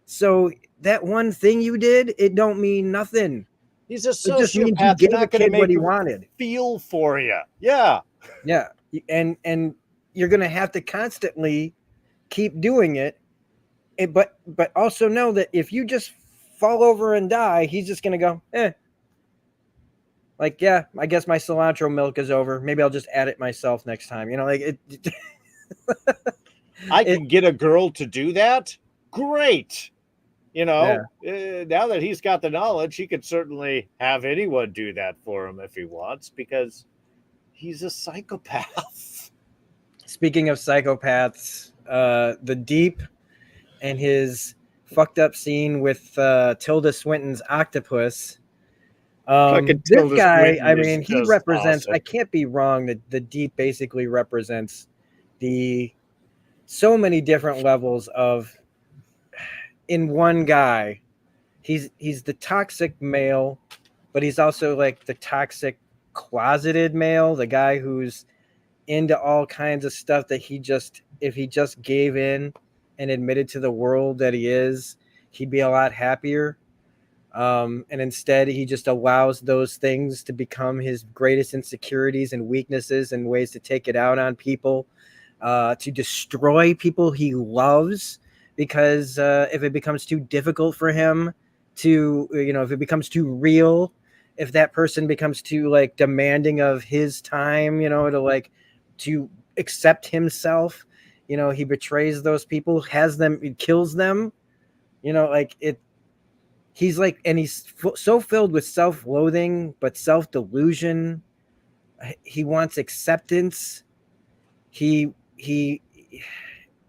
So that one thing you did, it don't mean nothing. He's a sociopath. It just means you gave the kid what he wanted. Feel for you. Yeah. Yeah. And you're going to have to constantly keep doing it. But also know that if you just fall over and die, he's just going to go, like, yeah, I guess my cilantro milk is over. Maybe I'll just add it myself next time. I can get a girl to do that. Great. Now that he's got the knowledge, he could certainly have anyone do that for him if he wants, because he's a psychopath. Speaking of psychopaths, the Deep and his fucked up scene with Tilda Swinton's octopus Fucking This Tilda guy, Swinton I is mean, he just represents, I awesome. can't be wrong that the Deep basically represents the so many different levels of in one guy. He's the toxic male, but he's also like the toxic closeted male, the guy who's into all kinds of stuff that he just, if he just gave in and admitted to the world that he is, he'd be a lot happier. And instead, he just allows those things to become his greatest insecurities and weaknesses and ways to take it out on people, to destroy people he loves. Because if it becomes too difficult for him to, if it becomes too real, if that person becomes too like demanding of his time, to accept himself, he betrays those people, has them, he kills them, like it. He's like, and he's so filled with self-loathing, but self-delusion. He wants acceptance. He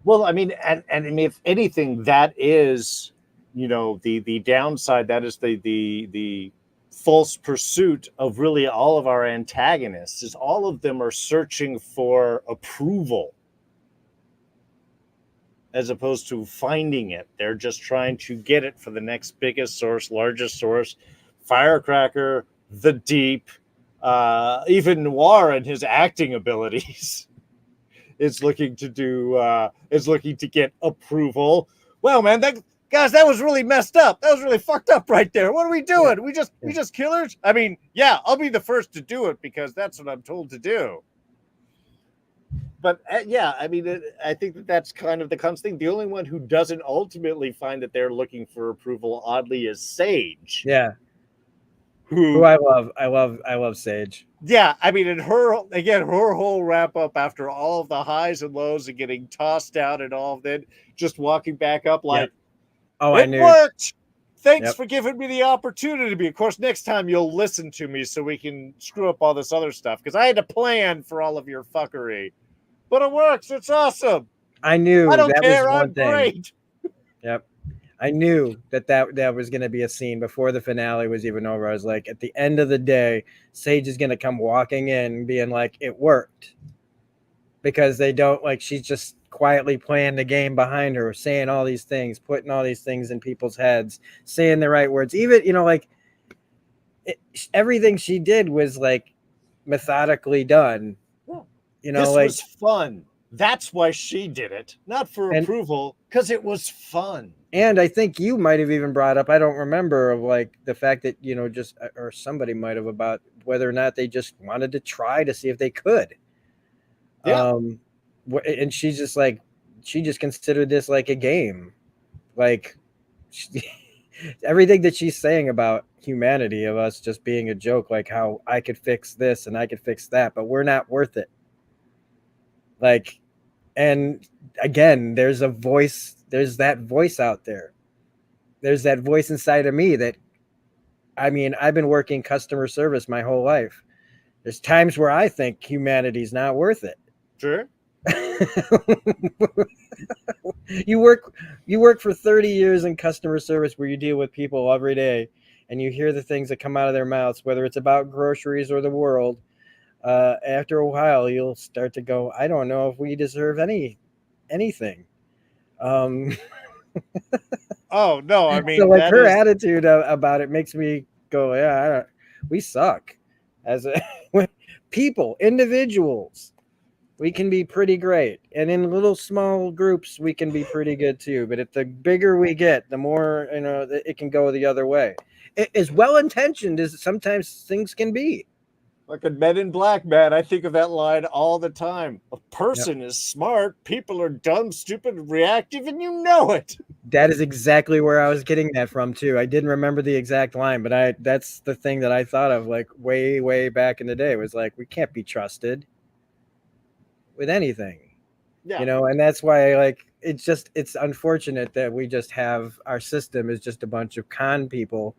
Well, I mean, and I mean, if anything, that is, the downside. That is the false pursuit of really all of our antagonists. Is all of them are searching for approval as opposed to finding it. They're just trying to get it for the next biggest source, largest source. Firecracker, the Deep, even Noir and his acting abilities is looking to get approval. Well, man, that was really messed up. That was really fucked up right there. What are we doing? We just killers? I mean, yeah, I'll be the first to do it because that's what I'm told to do. But yeah, I mean, I think that's kind of the constant thing. The only one who doesn't ultimately find that they're looking for approval, oddly, is Sage. Yeah. Who I love Sage. Yeah, I mean, and her whole wrap up after all of the highs and lows and getting tossed out and all of that, just walking back up like, Yep. Oh, I it knew. worked. Thanks Yep. for giving me the opportunity to be. Of course, next time you'll listen to me so we can screw up all this other stuff because I had to plan for all of your fuckery. But it works. It's awesome. I knew I don't that care. was one I'm thing. great. Yep. I knew that was going to be a scene before the finale was even over. I was like, at the end of the day, Sage is going to come walking in being like, it worked. Because they don't, like, she's just quietly playing the game behind her, saying all these things, putting all these things in people's heads, saying the right words. Even, everything she did was like methodically done. This was fun. That's why she did it, not for approval, because it was fun. And I think you might have even brought up, I don't remember, of like the fact that, just, or somebody might have, about whether or not they just wanted to try to see if they could. Yeah. And she's just like, she just considered this like a game. Like, everything that she's saying about humanity, of us just being a joke, like how I could fix this and I could fix that, but we're not worth it. Like, and again, there's that voice out there. There's that voice inside of me that, I mean, I've been working customer service my whole life. There's times where I think humanity's not worth it. Sure. You work for 30 years in customer service where you deal with people every day and you hear the things that come out of their mouths, whether it's about groceries or the world. After a while, you'll start to go, I don't know if we deserve anything. Oh no, I mean, so like her attitude about it makes me go, yeah, we suck as people, individuals. We can be pretty great, and in little small groups we can be pretty good too. But if the bigger we get, the more it can go the other way. As well intentioned as sometimes things can be. Like a Men in Black, man, I think of that line all the time. A person is smart, people are dumb, stupid, reactive, and you know it. That is exactly where I was getting that from too. I didn't remember the exact line, but that's the thing that I thought of, like way, way back in the day. It was like, we can't be trusted with anything. Yeah. And that's why, like, it's unfortunate that we just have, our system is just a bunch of con people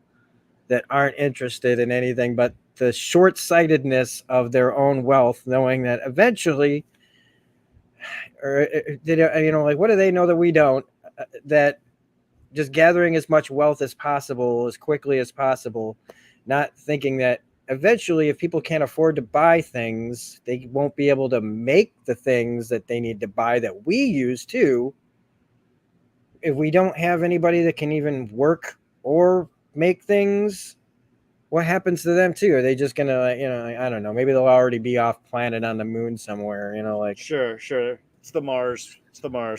that aren't interested in anything but the short-sightedness of their own wealth, knowing that eventually, or like, what do they know that we don't? That just gathering as much wealth as possible, as quickly as possible, not thinking that eventually, if people can't afford to buy things, they won't be able to make the things that they need to buy that we use too. If we don't have anybody that can even work or make things, what happens to them too? Are they just gonna, I don't know, maybe they'll already be off planet on the moon somewhere, like. Sure, sure. It's the Mars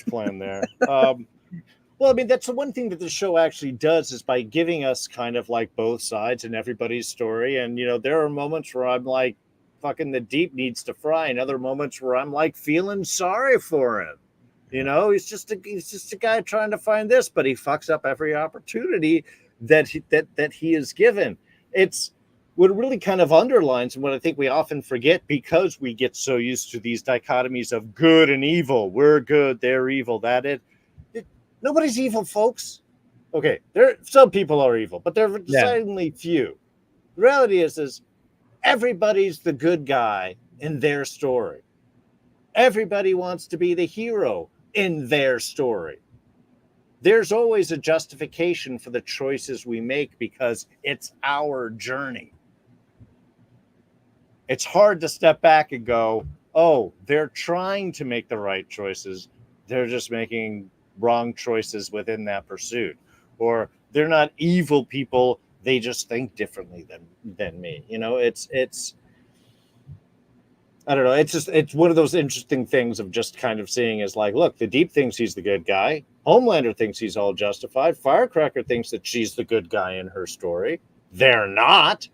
plan there. Well, I mean, that's the one thing that the show actually does is by giving us kind of like both sides and everybody's story. And, there are moments where I'm like, fucking the deep needs to fry, and other moments where I'm like feeling sorry for him. He's just a guy trying to find this, but he fucks up every opportunity that he is given. It's what really kind of underlines and what I think we often forget because we get so used to these dichotomies of good and evil. We're good, they're evil. Nobody's evil, folks. Okay, some people are evil, but they're decidedly few. The reality is everybody's the good guy in their story. Everybody wants to be the hero in their story. There's always a justification for the choices we make because it's our journey. It's hard to step back and go, oh, they're trying to make the right choices. They're just making wrong choices within that pursuit. Or they're not evil people. They just think differently than me. It's I don't know. It's one of those interesting things of just kind of seeing is like, look, the Deep thinks he's the good guy. Homelander thinks he's all justified. Firecracker thinks that she's the good guy in her story. They're not.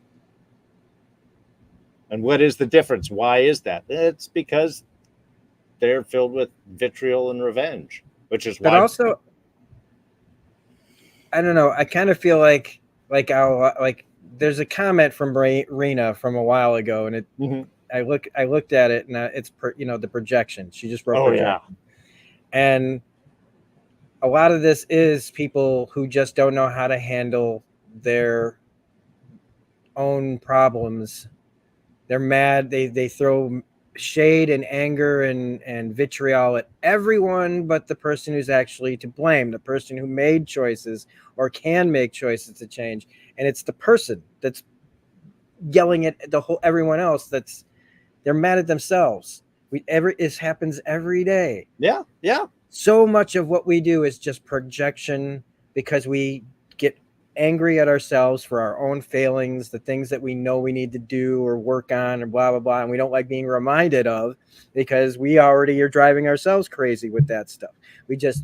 And what is the difference? Why is that? It's because they're filled with vitriol and revenge, which is why. But also, I don't know. I kind of feel like there's a comment from Rena from a while ago, and it. Mm-hmm. I looked at it, and it's the projection. She just wrote. Oh projection. Yeah. And a lot of this is people who just don't know how to handle their own problems. They're mad. They throw shade and anger and vitriol at everyone but the person who's actually to blame, the person who made choices or can make choices to change. And it's the person that's yelling at everyone else. They're mad at themselves. It happens every day. Yeah. So much of what we do is just projection because we get angry at ourselves for our own failings, the things that we know we need to do or work on or blah, blah, blah. And we don't like being reminded of because we already are driving ourselves crazy with that stuff.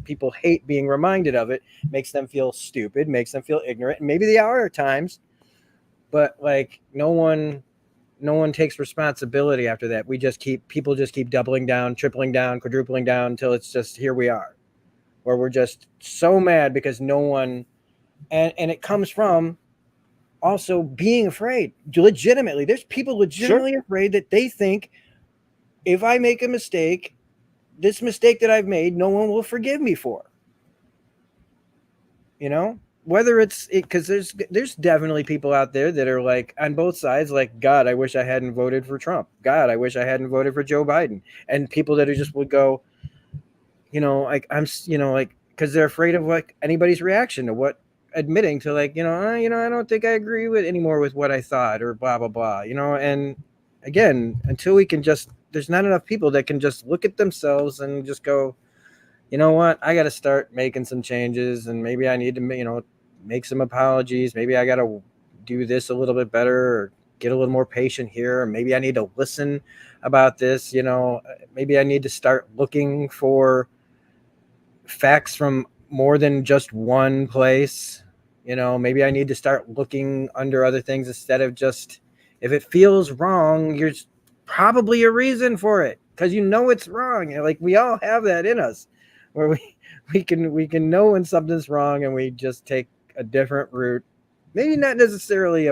People hate being reminded of it, makes them feel stupid, makes them feel ignorant. And maybe they are at times, but like no one takes responsibility after that. People just keep doubling down, tripling down, quadrupling down until it's just here we are, where we're just so mad because no one. And it comes from also being afraid. Legitimately, there's people legitimately afraid that they think if I make a mistake, this mistake that I've made, no one will forgive me for. Whether it's because there's definitely people out there that are like on both sides, like, God, I wish I hadn't voted for Trump. God, I wish I hadn't voted for Joe Biden. And people that are just would go, because they're afraid of like anybody's reaction to what. Admitting to like, I don't think I agree with anymore with what I thought or blah, blah, blah, and again, until we can there's not enough people that can just look at themselves and just go, you know what, I got to start making some changes and maybe I need to, make some apologies. Maybe I got to do this a little bit better or get a little more patient here. Or maybe I need to listen about this, maybe I need to start looking for facts from more than just one place. Maybe I need to start looking under other things instead of just, if it feels wrong, there's probably a reason for it because it's wrong. Like we all have that in us where we can know when something's wrong and we just take a different route. Maybe not necessarily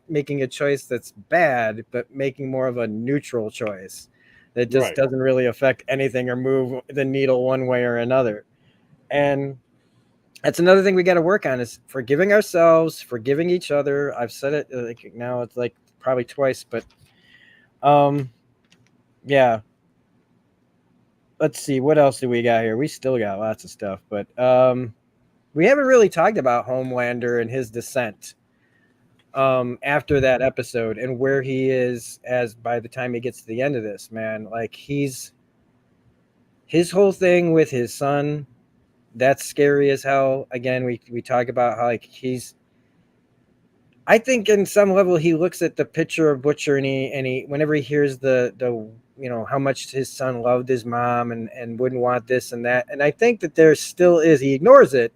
making a choice that's bad, but making more of a neutral choice that just doesn't really affect anything or move the needle one way or another. And that's another thing we got to work on is forgiving ourselves, forgiving each other. I've said it now it's like probably twice, but yeah. Let's see, what else do we got here? We still got lots of stuff, but we haven't really talked about Homelander and his descent. after that episode, and where he is as by the time he gets to the end of this, man. Like his whole thing with his son, that's scary as hell. Again, we talk about how like I think in some level he looks at the picture of Butcher and he whenever he hears the how much his son loved his mom and wouldn't want this and that, and I think that there still is, he ignores it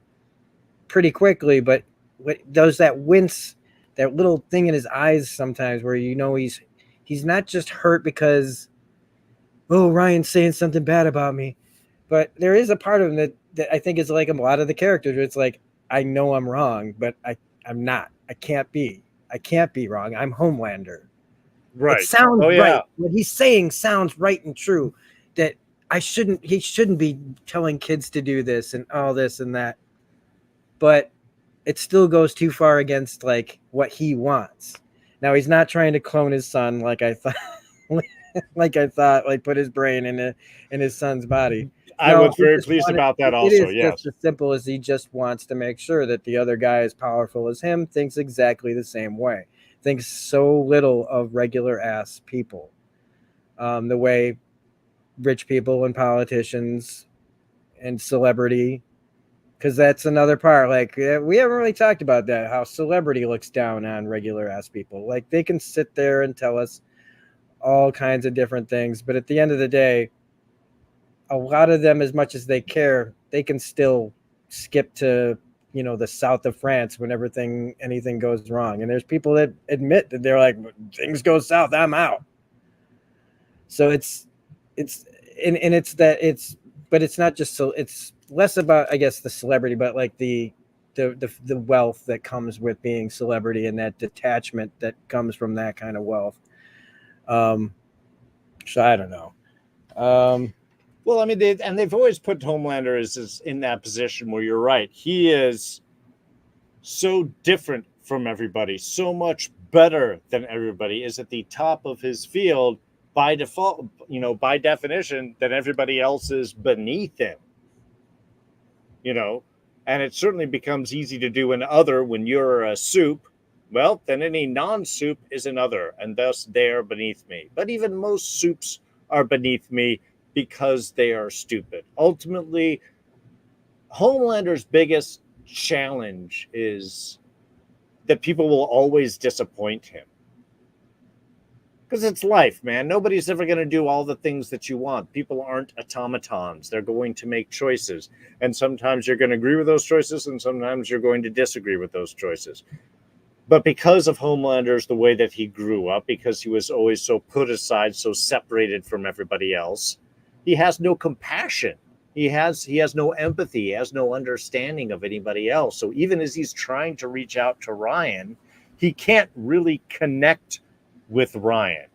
pretty quickly, but does that wince, that little thing in his eyes sometimes where he's not just hurt because, oh, Ryan's saying something bad about me, but there is a part of him that I think is like a lot of the characters where it's like, I know I'm wrong, but I'm not. I can't be wrong. I'm Homelander. Right. It sounds Oh, yeah. right. What he's saying sounds right and true. That he shouldn't be telling kids to do this and all this and that. But it still goes too far against like what he wants. Now he's not trying to clone his son like I thought. Like put his brain in his son's body. I was very pleased about that also. It is yes. just as simple as he just wants to make sure that the other guy as powerful as him thinks exactly the same way. Thinks so little of regular ass people. The way rich people and politicians and celebrity, because that's another part. Like we haven't really talked about that, how celebrity looks down on regular ass people. Like they can sit there and tell us all kinds of different things, but at the end of the day, a lot of them, as much as they care, they can still skip to the south of France when anything goes wrong. And there's people that admit that they're like, things go south, I'm out. So it's but it's not just, so it's less about, I guess, the celebrity, but like the wealth that comes with being celebrity and that detachment that comes from that kind of wealth. So I don't know. Well, I mean, they've always put Homelander as in that position where you're right. He is so different from everybody, so much better than everybody, is at the top of his field by default, by definition, that everybody else is beneath him. And it certainly becomes easy to do when you're a soup. Well, then any non-soup is an other, and thus they are beneath me. But even most soups are beneath me because they are stupid. Ultimately, Homelander's biggest challenge is that people will always disappoint him. Because it's life, man. Nobody's ever going to do all the things that you want. People aren't automatons. They're going to make choices. And sometimes you're going to agree with those choices, and sometimes you're going to disagree with those choices. But because of Homelander's, the way that he grew up, because he was always so put aside, so separated from everybody else, he has no compassion. He has no empathy. He has no understanding of anybody else. So even as he's trying to reach out to Ryan, he can't really connect with Ryan.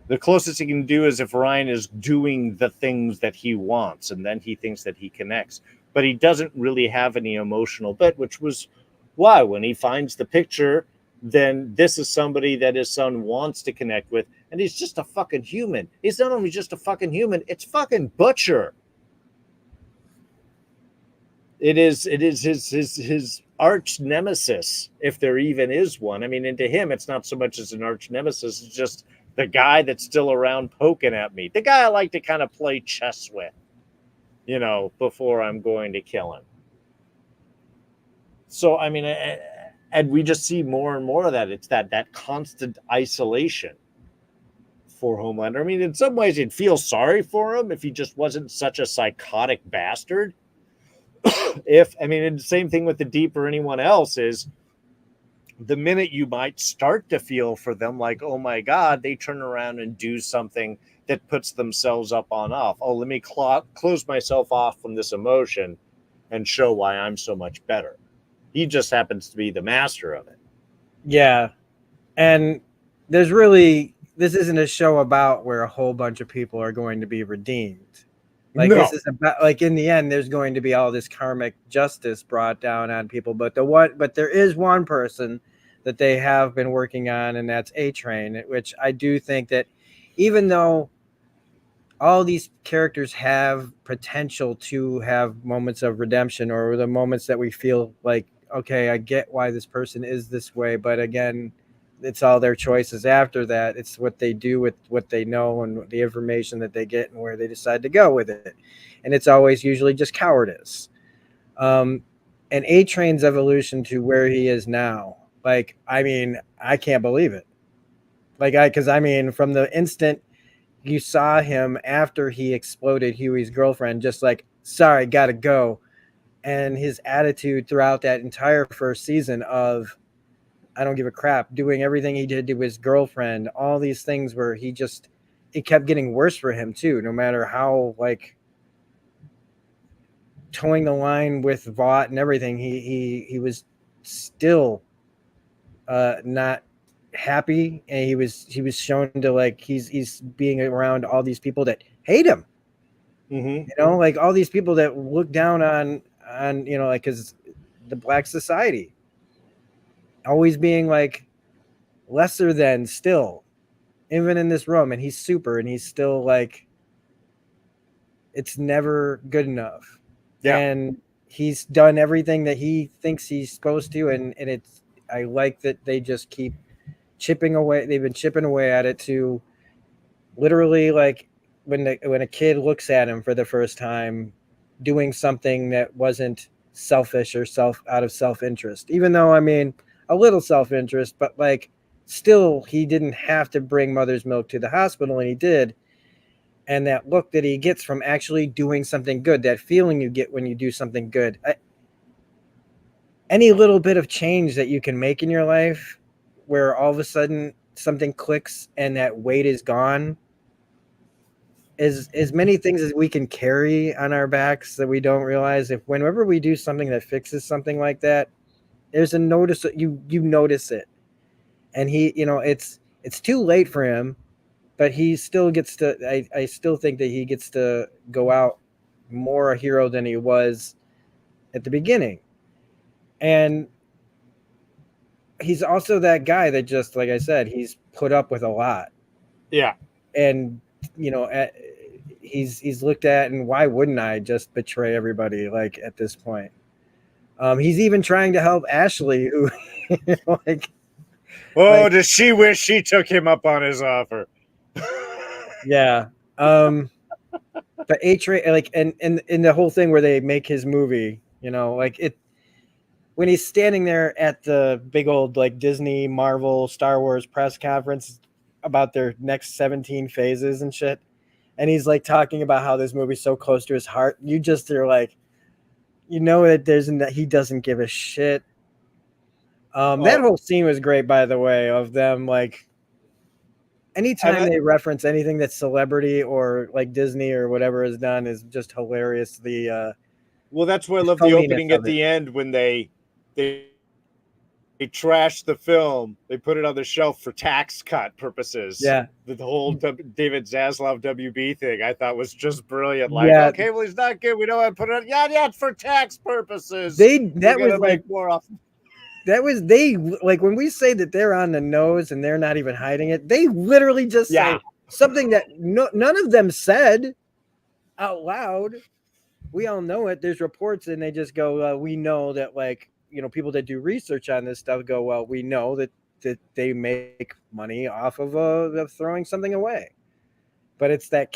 The closest he can do is if Ryan is doing the things that he wants, and then he thinks that he connects. But he doesn't really have any emotional bit, which was why when he finds the picture, then this is somebody that his son wants to connect with, and he's just a fucking human. He's not only just a fucking human, it's fucking Butcher. It is his arch nemesis, if there even is one. I mean, and to him, it's not so much as an arch nemesis, it's just the guy that's still around poking at me. The guy I like to kind of play chess with, before I'm going to kill him. So, I mean, and we just see more and more of that. It's that constant isolation for Homelander. I mean, in some ways, you'd feel sorry for him if he just wasn't such a psychotic bastard. The same thing with the Deep or anyone else is the minute you might start to feel for them, like, oh my God, they turn around and do something that puts themselves up on off. Oh, let me close myself off from this emotion and show why I'm so much better. He just happens to be the master of it. Yeah. And this isn't a show about where a whole bunch of people are going to be redeemed. Like, no. This is about, like, in the end, there's going to be all this karmic justice brought down on people. But there is one person that they have been working on, and that's A-Train, which I do think that even though all these characters have potential to have moments of redemption, or the moments that we feel like okay, I get why this person is this way, but again, it's all their choices after that. It's what they do with what they know and the information that they get and where they decide to go with it. And it's always usually just cowardice. Um, and A Train's evolution to where he is now, like, I mean, I can't believe it. Because I mean, from the instant you saw him after he exploded Huey's girlfriend, just like, sorry, gotta go. And his attitude throughout that entire first season of, I don't give a crap, doing everything he did to his girlfriend, all these things where it kept getting worse for him too, no matter how, like, towing the line with Vought and everything, he was still not happy, and he was shown to, like, he's being around all these people that hate him. Mm-hmm. You know, like all these people that look down on like, because the black society always being like lesser than still, even in this room, and he's super, and he's still like, it's never good enough. Yeah. And he's done everything that he thinks he's supposed to, and it's, I like that they just keep chipping away. They've been chipping away at it to literally, like, when a kid looks at him for the first time doing something that wasn't selfish or out of self-interest, even though, I mean, a little self-interest, but like, still, he didn't have to bring mother's milk to the hospital, and he did. And that look that he gets from actually doing something good, that feeling you get when you do something good, any little bit of change that you can make in your life where all of a sudden something clicks and that weight is gone, as many things as we can carry on our backs that we don't realize, if whenever we do something that fixes something like that, there's a notice, you notice it. And he, it's too late for him, but he still gets to, I still think that he gets to go out more a hero than he was at the beginning. And he's also that guy that, just like I said, he's put up with a lot. Yeah. And, he's looked at, and why wouldn't I just betray everybody, like, at this point? He's even trying to help Ashley, who, like, does she wish she took him up on his offer? Yeah. But A-Train, like, and in the whole thing where they make his movie, like, it, when he's standing there at the big old, like, Disney, Marvel, Star Wars press conference about their next 17 phases and shit, and he's like talking about how this movie's so close to his heart, are like, that he doesn't give a shit. That whole scene was great, by the way, of them, like, anytime they reference anything that's celebrity or like Disney or whatever is done is just hilarious. Well, that's why I love the opening at the end when they trashed the film. They put it on the shelf for tax cut purposes. Yeah. The whole David Zaslav WB thing I thought was just brilliant. Like, okay, well, he's not good. We don't want to put it on. Yeah, it's for tax purposes. That was like more often. That was, they, like, when we say that they're on the nose and they're not even hiding it, they literally just say something that none of them said out loud. We all know it. There's reports, and they just go, we know that, like, people that do research on this stuff go, well, we know that they make money off of throwing something away. But it's that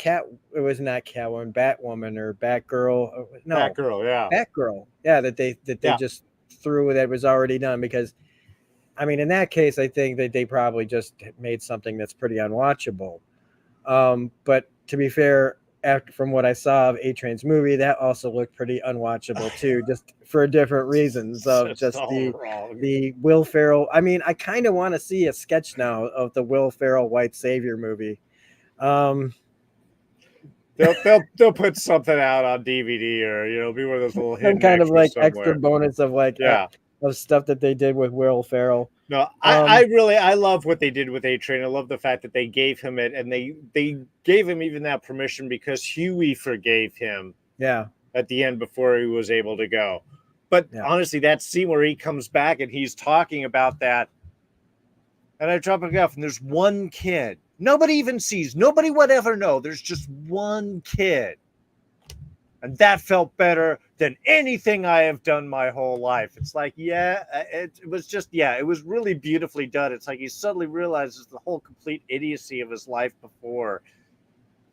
it was not Catwoman, Batwoman or Batgirl. No, Batgirl, yeah. Batgirl. Yeah, that they just through that was already done, because I mean, in that case, I think that they probably just made something that's pretty unwatchable. But to be fair, from what I saw of A-Train's movie, that also looked pretty unwatchable too, just for different reasons of just the Will Ferrell. I mean, I kind of want to see a sketch now of the Will Ferrell White Savior movie. They'll put something out on DVD, or be one of those little hidden kind of like somewhere. Extra bonus of like of stuff that they did with Will Ferrell. No, I love what they did with A-Train. I love the fact that they gave him it, and they gave him even that permission because Huey forgave him. Yeah. At the end before he was able to go. But honestly, that scene where he comes back and he's talking about that, and I drop it off, and there's one kid. Nobody even sees. Nobody would ever know. There's just one kid. And that felt better than anything I have done my whole life. It's like, it was just, it was really beautifully done. It's like he suddenly realizes the whole complete idiocy of his life before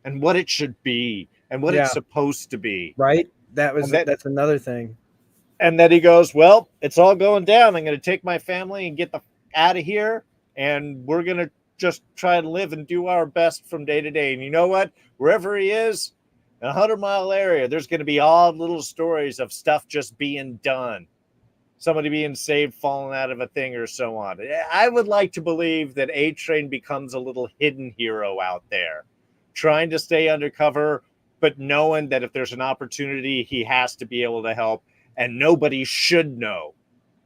and what it should be and what it's supposed to be. Right? That's another thing. And then he goes, well, it's all going down. I'm going to take my family and get out of here. And we're going to just try and live and do our best from day to day. And you know what? Wherever he is, in a 100-mile area, there's going to be odd little stories of stuff just being done. Somebody being saved, falling out of a thing or so on. I would like to believe that A-Train becomes a little hidden hero out there, trying to stay undercover, but knowing that if there's an opportunity, he has to be able to help, and nobody should know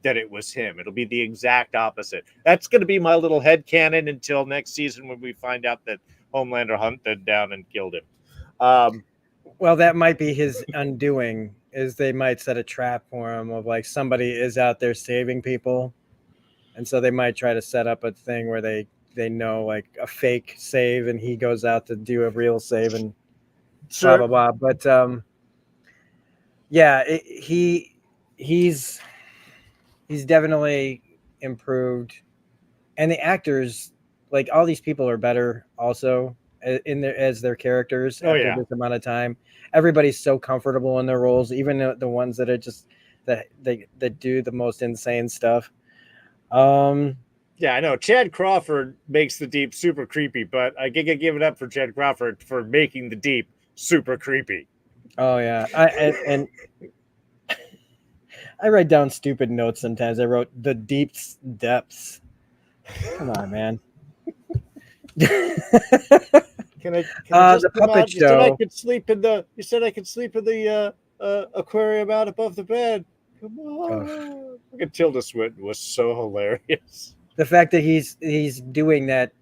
that it was him. It'll be the exact opposite. That's going to be my little headcanon until next season when we find out that Homelander hunted down and killed him. Well, that might be his undoing, is they might set a trap for him of like somebody is out there saving people. And so they might try to set up a thing where they know like a fake save and he goes out to do a real save and blah, blah, blah. But he's definitely improved. And the actors, like all these people are better also as their characters after this amount of time. Everybody's so comfortable in their roles, even the ones that are just that do the most insane stuff. I know Chad Crawford makes the Deep super creepy, but I get give it up for Chad Crawford for making the Deep super creepy. Oh yeah, I write down stupid notes sometimes. I wrote the deep depths. Come on, man. Can I just the puppet show? You said I could sleep in the aquarium out above the bed. Come on. Look, Tilda Swinton was so hilarious. The fact that he's doing that,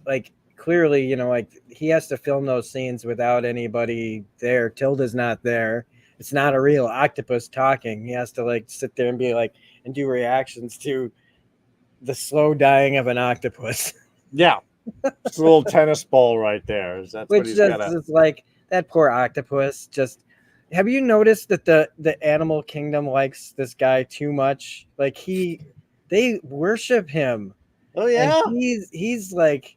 like clearly, you know, like he has to film those scenes without anybody there. Tilda's not there. It's not a real octopus talking. He has to like sit there and be like and do reactions to the slow dying of an octopus. Yeah. It's a little tennis ball right there. It's like that poor octopus. Just have you noticed that the animal kingdom likes this guy too much? Like they worship him. Oh yeah. And he's like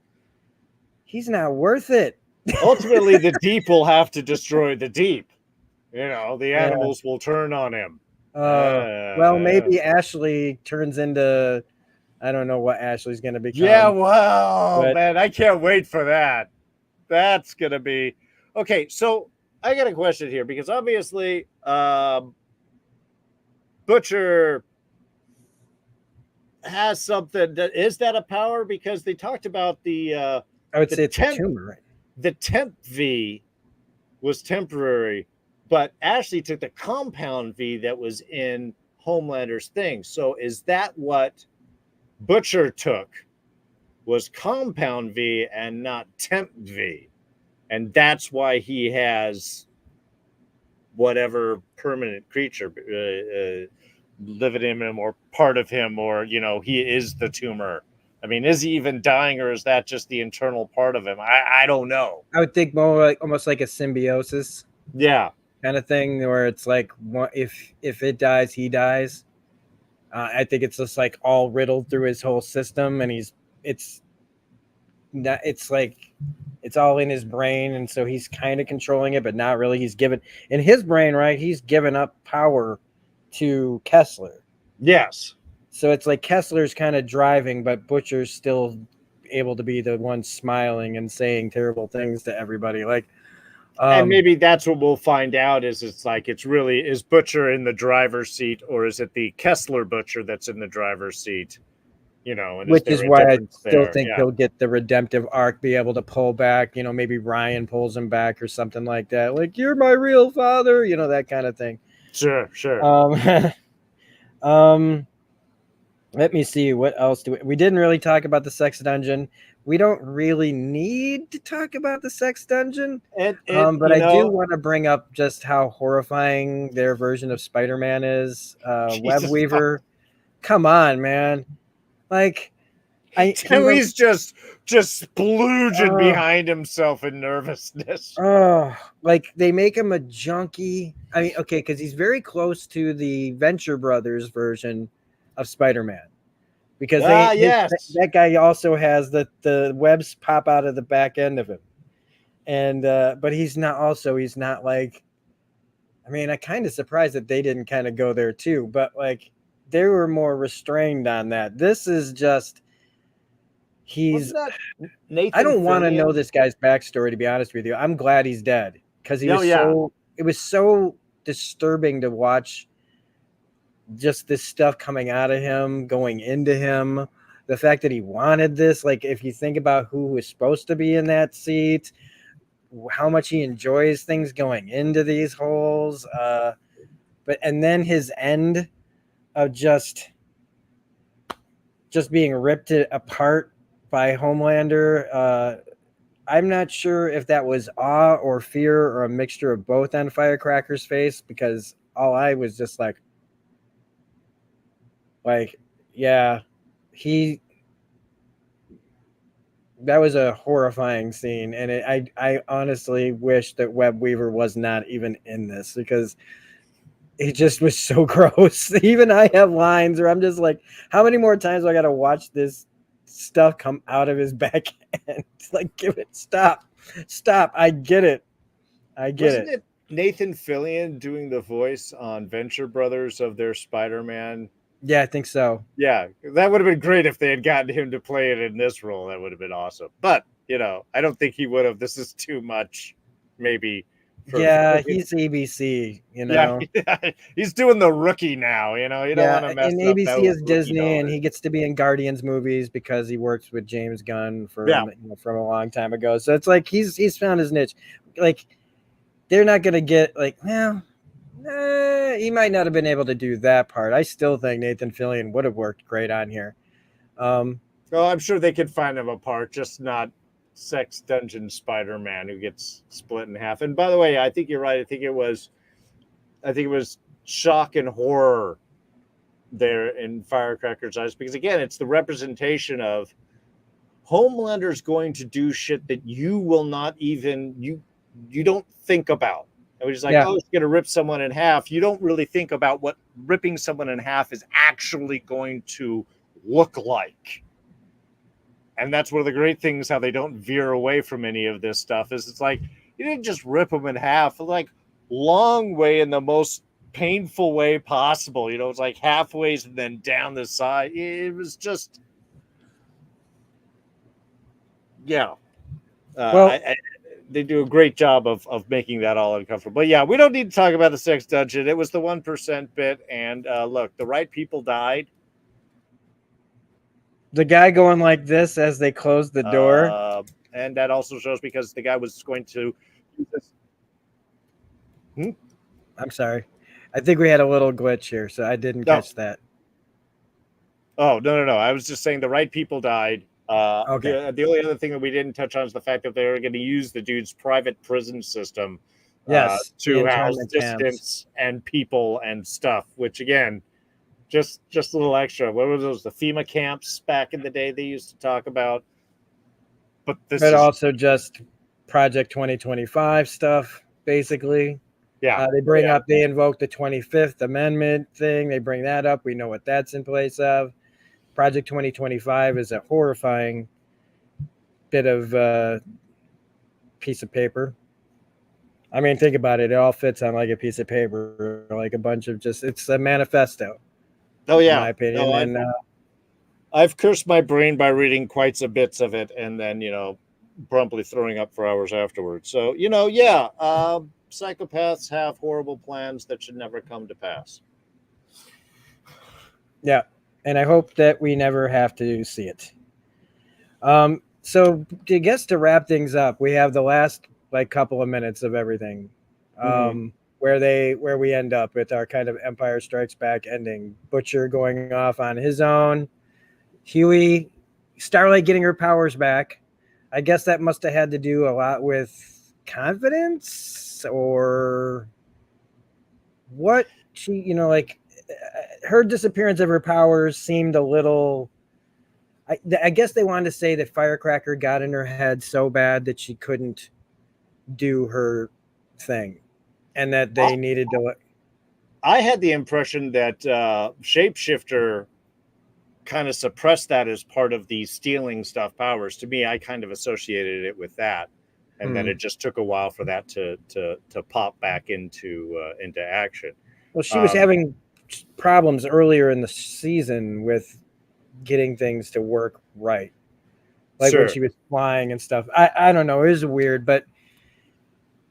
he's not worth it. Ultimately, the Deep will have to destroy the Deep. You know, the animals will turn on him. Well, maybe Ashley turns into. I don't know what Ashley's going to become. Yeah, wow, man, I can't wait for that. That's going to be okay. So I got a question here because obviously, Butcher has something is that a power? Because they talked about I would say it's a tumor, right? The temp V was temporary, but Ashley took the compound V that was in Homelander's thing. So is that what Butcher took? Was compound V and not temp V, and that's why he has whatever permanent creature living in him or part of him, or you know, he is the tumor. I mean, is he even dying, or is that just the internal part of him? I don't know. I would think more like almost like a symbiosis, kind of thing, where it's like if it dies, he dies. I think it's just like all riddled through his whole system, and it's like it's all in his brain, and so he's kind of controlling it, but not really. He's given in his brain, right? He's given up power to Kessler. Yes. So it's like Kessler's kind of driving, but Butcher's still able to be the one smiling and saying terrible things to everybody. Like, and maybe that's what we'll find out is is Butcher in the driver's seat, or is it the Kessler Butcher that's in the driver's seat? You know, and which is why I still think he'll get the redemptive arc, be able to pull back. You know, maybe Ryan pulls him back or something like that. Like, you're my real father, you know, that kind of thing. Sure. Let me see. What else we didn't really talk about the sex dungeon. We don't really need to talk about the sex dungeon. But I do want to bring up just how horrifying their version of Spider-Man is. Web Weaver. Come on, man. Like, He's just splooging Oh. behind himself in nervousness. Oh, like they make him a junkie. I mean, okay, because he's very close to the Venture Brothers version of Spider-Man. Because Yes. that guy also has the webs pop out of the back end of him. And but he's not like, I mean, I'm kind of surprised that they didn't kind of go there too, but like they were more restrained on that. This is just he's Wasn't that Nathan I don't want to know Fillion? this guy's backstory, to be honest with you. I'm glad he's dead because he Oh, was yeah. it was so disturbing to watch just this stuff coming out of him, going into him. The fact that he wanted this, like if you think about who was supposed to be in that seat, how much he enjoys things going into these holes. But and then his end of just being ripped apart by Homelander. I'm not sure if that was awe or fear or a mixture of both on Firecracker's face, because all I was just like, yeah, that was a horrifying scene. And I honestly wish that Web Weaver was not even in this, because it just was so gross. Even I have lines where I'm just like, how many more times do I got to watch this stuff come out of his back end? Like, give it, stop. I get it. Wasn't it Nathan Fillion doing the voice on Venture Brothers of their Spider-Man? Yeah, I think so. Yeah, that would have been great if they had gotten him to play it in this role. That would have been awesome. But, I don't think he would have. This is too much, maybe. He's ABC, Yeah, he's doing the Rookie now, you don't want to mess and up ABC those is Rookie Disney, and dollars. he gets to be in Guardians movies because he works with James Gunn from a long time ago. So it's like he's found his niche. Like, they're not gonna get he might not have been able to do that part. I still think Nathan Fillion would have worked great on here. Well, I'm sure they could find him a part, just not Sex Dungeon Spider-Man who gets split in half. And by the way, I think you're right. I think it was shock and horror there in Firecracker's eyes, because again, it's the representation of Homelander's going to do shit that you will not even you don't think about. It was just like, oh, he's going to rip someone in half. You don't really think about what ripping someone in half is actually going to look like. And that's one of the great things, how they don't veer away from any of this stuff, is it's like, you didn't just rip them in half, like long way in the most painful way possible. It's like halfways and then down the side. It was just, yeah. They do a great job of making that all uncomfortable. But yeah, we don't need to talk about the Sex Dungeon. It was the 1% bit. And look, the right people died. The guy going like this as they closed the door. And that also shows because the guy was going to use this. I'm sorry. I think we had a little glitch here, so I didn't catch that. Oh, no. I was just saying the right people died. Okay. The only other thing that we didn't touch on is the fact that they were going to use the dude's private prison system to house dissidents and people and stuff, which again, just a little extra. What were those? The FEMA camps back in the day they used to talk about. But also just Project 2025 stuff, basically. Yeah. They invoke the 25th Amendment thing. They bring that up. We know what that's in place of. Project 2025 is a horrifying bit of piece of paper. I mean, think about it. It all fits on like a piece of paper, like a bunch of it's a manifesto. Oh, yeah. In my opinion. I've cursed my brain by reading quite a bits of it and then, promptly throwing up for hours afterwards. So, psychopaths have horrible plans that should never come to pass. Yeah. And I hope that we never have to see it. So I guess to wrap things up, we have the last couple of minutes of everything, where we end up with our kind of Empire Strikes Back ending. Butcher going off on his own, Huey, Starlight getting her powers back. I guess that must have had to do a lot with confidence or what she, her disappearance of her powers seemed a little, I guess they wanted to say that Firecracker got in her head so bad that she couldn't do her thing, and that they needed to. I had the impression that Shapeshifter kind of suppressed that as part of the stealing stuff powers. To me, I kind of associated it with that, and then it just took a while for that to pop back into action. Well, she was having problems earlier in the season with getting things to work right, like when she was flying and stuff. I don't know, it was weird, but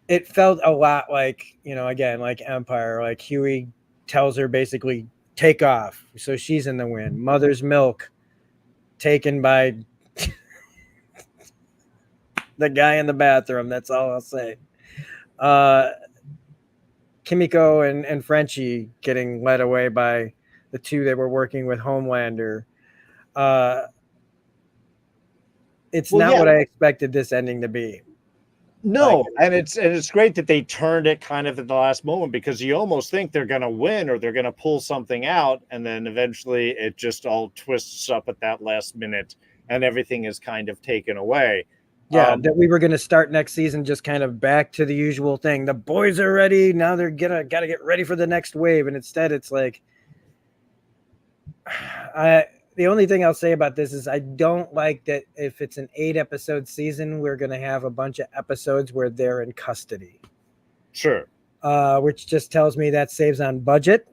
it felt a lot like, again, like Empire. Like Huey tells her basically take off, so she's in the wind. Mother's milk taken by the guy in the bathroom. That's all I'll say. Kimiko and Frenchie getting led away by the two that were working with Homelander. It's not what I expected this ending to be. No, and it's great that they turned it kind of at the last moment, because you almost think they're going to win or they're going to pull something out, and then eventually it just all twists up at that last minute and everything is kind of taken away. Yeah, that we were going to start next season just kind of back to the usual thing. The boys are ready. Now they're got to get ready for the next wave. And instead it's like, the only thing I'll say about this is I don't like that if it's an 8-episode season, we're going to have a bunch of episodes where they're in custody. Sure. Which just tells me that saves on budget,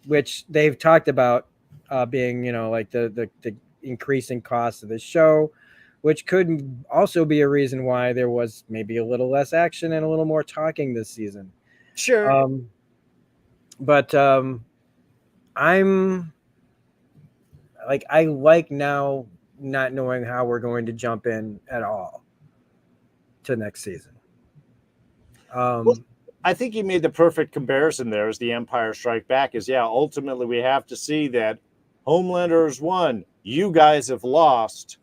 which they've talked about being, like the increasing cost of the show, which could also be a reason why there was maybe a little less action and a little more talking this season. Sure. But I'm like, I like now not knowing how we're going to jump in at all to next season. Well, I think you made the perfect comparison there as the Empire Strike Back is, ultimately we have to see that Homelander has won. You guys have lost.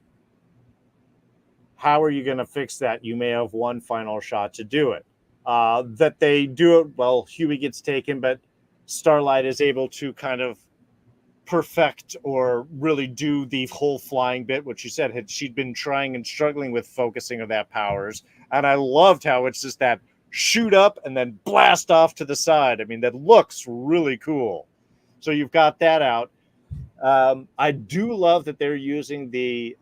How are you going to fix that? You may have one final shot to do it. That they do it, well, Huey gets taken, but Starlight is able to kind of perfect or really do the whole flying bit, which you said she'd been trying and struggling with focusing of that powers. And I loved how it's just that shoot up and then blast off to the side. I mean, that looks really cool. So you've got that out. I do love that they're using the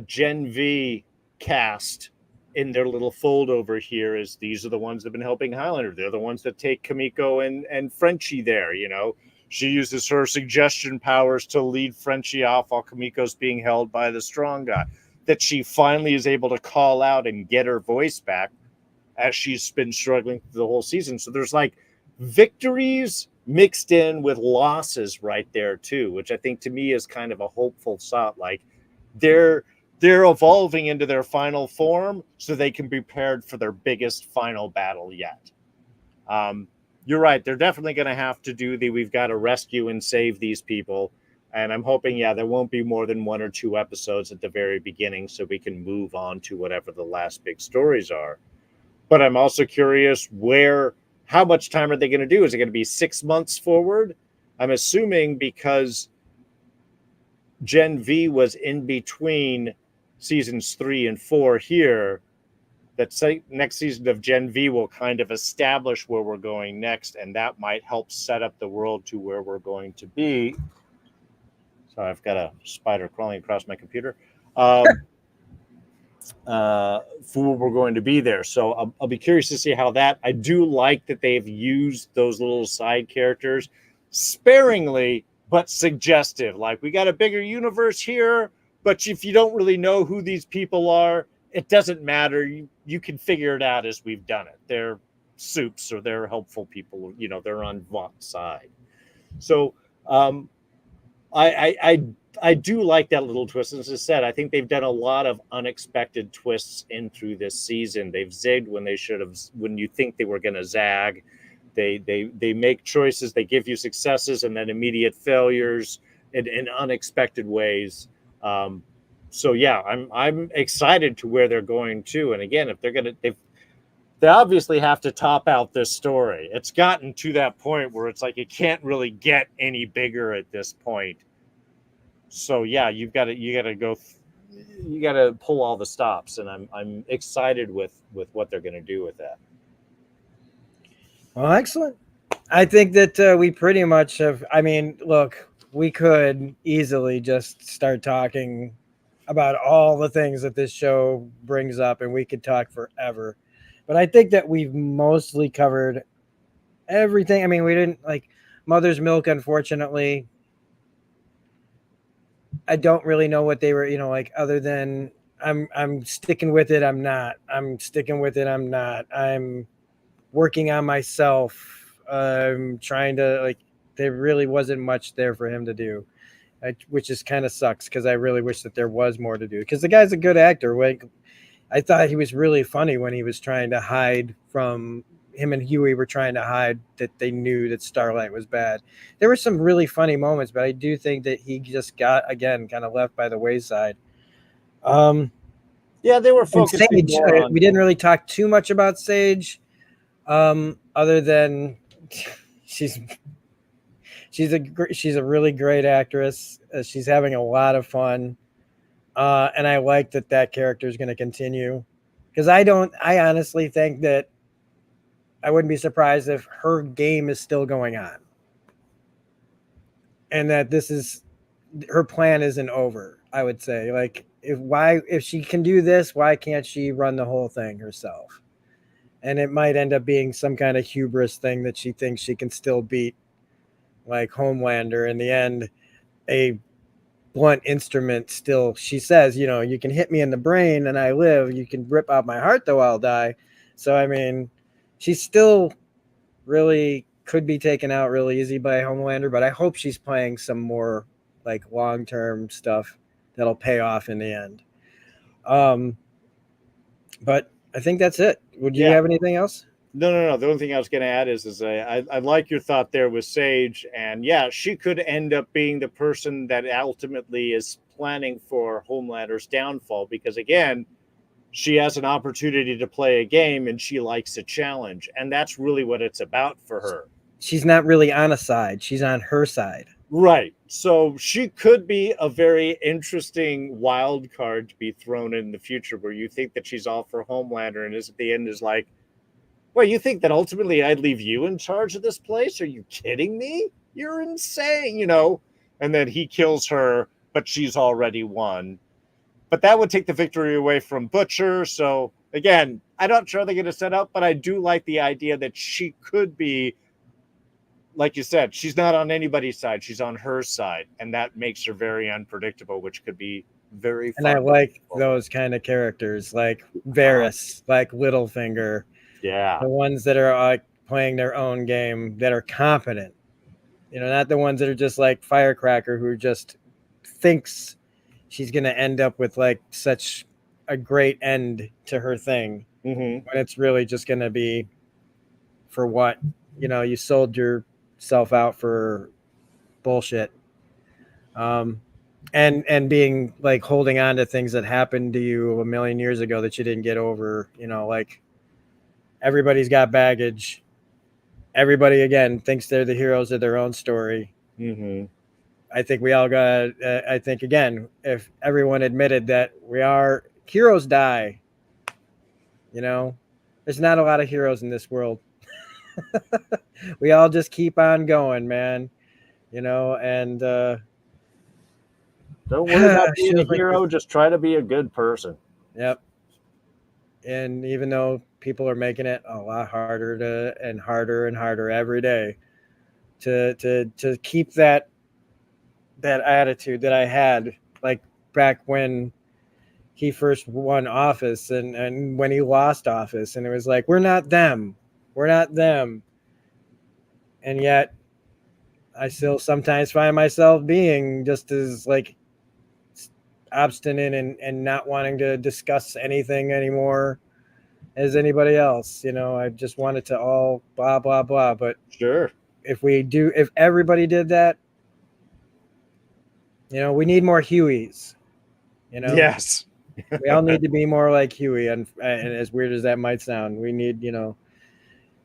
Gen V cast in their little fold over here, as these are the ones that have been helping Highlander. They're the ones that take Kimiko and Frenchie there. She uses her suggestion powers to lead Frenchie off while Kimiko's being held by the strong guy. That she finally is able to call out and get her voice back as she's been struggling through the whole season. So there's like victories mixed in with losses right there too, which I think to me is kind of a hopeful thought. Like they're evolving into their final form so they can be prepared for their biggest final battle yet. You're right. They're definitely going to have to do we've got to rescue and save these people. And I'm hoping, there won't be more than 1 or 2 episodes at the very beginning so we can move on to whatever the last big stories are. But I'm also curious how much time are they going to do? Is it going to be 6 months forward? I'm assuming because Gen V was in between seasons 3 and 4 here, that next season of Gen V will kind of establish where we're going next, and that might help set up the world to where we're going to be. So I've got a spider crawling across my computer. For where we're going to be there. So I'll be curious to see how that. I do like that they've used those little side characters sparingly, but suggestive. Like, we got a bigger universe here, but if you don't really know who these people are, it doesn't matter. You can figure it out as we've done it. They're soups or they're helpful people. They're on Vough's side. So I do like that little twist. As I said, I think they've done a lot of unexpected twists in through this season. They've zigged when they should have, when you think they were going to zag. They make choices. They give you successes and then immediate failures in unexpected ways. So yeah, I'm excited to where they're going to. And again, if they're they obviously have to top out this story. It's gotten to that point where it's like it can't really get any bigger at this point. So yeah, you got to go, you got to pull all the stops, and I'm excited with what they're going to do with that. Well, excellent. I think that we pretty much have. I mean, look, we could easily just start talking about all the things that this show brings up, and we could talk forever. But I think that we've mostly covered everything. I mean, we didn't like Mother's Milk, unfortunately. I don't really know what they were, like other than I'm sticking with it. I'm not. I'm sticking with it. I'm not. I'm working on myself. I'm trying to like. There really wasn't much there for him to do, which is kind of sucks because I really wish that there was more to do. Because the guy's a good actor. Like, I thought he was really funny when he was trying to hide from him and Huey were trying to hide that they knew that Starlight was bad. There were some really funny moments, but I do think that he just got again kind of left by the wayside. Yeah, they were focusing Sage, more on. we didn't really talk too much about Sage, other than she's a really great actress. She's having a lot of fun, and I like that character is going to continue. Because I honestly think that I wouldn't be surprised if her game is still going on, and that her plan isn't over. I would say, like, if she can do this, why can't she run the whole thing herself? And it might end up being some kind of hubris thing that she thinks she can still beat, like Homelander. In the end, a blunt instrument still, she says, you can hit me in the brain and I live. You can rip out my heart, though I'll die. So, I mean, she still really could be taken out real easy by Homelander, but I hope she's playing some more like long-term stuff that'll pay off in the end. But I think that's it. Would you have anything else? No. The only thing I was going to add is I like your thought there with Sage, and yeah, she could end up being the person that ultimately is planning for Homelander's downfall, because again, she has an opportunity to play a game and she likes a challenge, and that's really what it's about for her. She's not really on a side. She's on her side. Right. So she could be a very interesting wild card to be thrown in the future, where you think that she's all for Homelander and is at the end is like, well, you think that ultimately I'd leave you in charge of this place? Are you kidding me? You're insane, And then he kills her, but she's already won. But that would take the victory away from Butcher. So again, I'm not sure they're going to set up, but I do like the idea that she could be, like you said, she's not on anybody's side. She's on her side. And that makes her very unpredictable, which could be very fun. And I like those kind of characters, like Varys, like Littlefinger. Yeah. The ones that are like playing their own game, that are competent. Not the ones that are just like Firecracker, who just thinks she's going to end up with like such a great end to her thing. Mm-hmm. When it's really just going to be for what? You sold yourself out for bullshit. And being like holding on to things that happened to you a million years ago that you didn't get over, like everybody's got baggage. Everybody, again, thinks they're the heroes of their own story. Mm-hmm. I think we all got, I think, again, if everyone admitted that heroes die, there's not a lot of heroes in this world. We all just keep on going, man, and don't worry about being a hero. Just try to be a good person. Yep. And even though people are making it a lot harder and harder every day to keep that attitude that I had, like back when he first won office and when he lost office, and it was like, we're not them. And yet I still sometimes find myself being just as like obstinate and not wanting to discuss anything anymore as anybody else. I just want it to all blah blah blah. But sure, if everybody did that, we need more Hueys. Yes. We all need to be more like Huey, and as weird as that might sound, we need,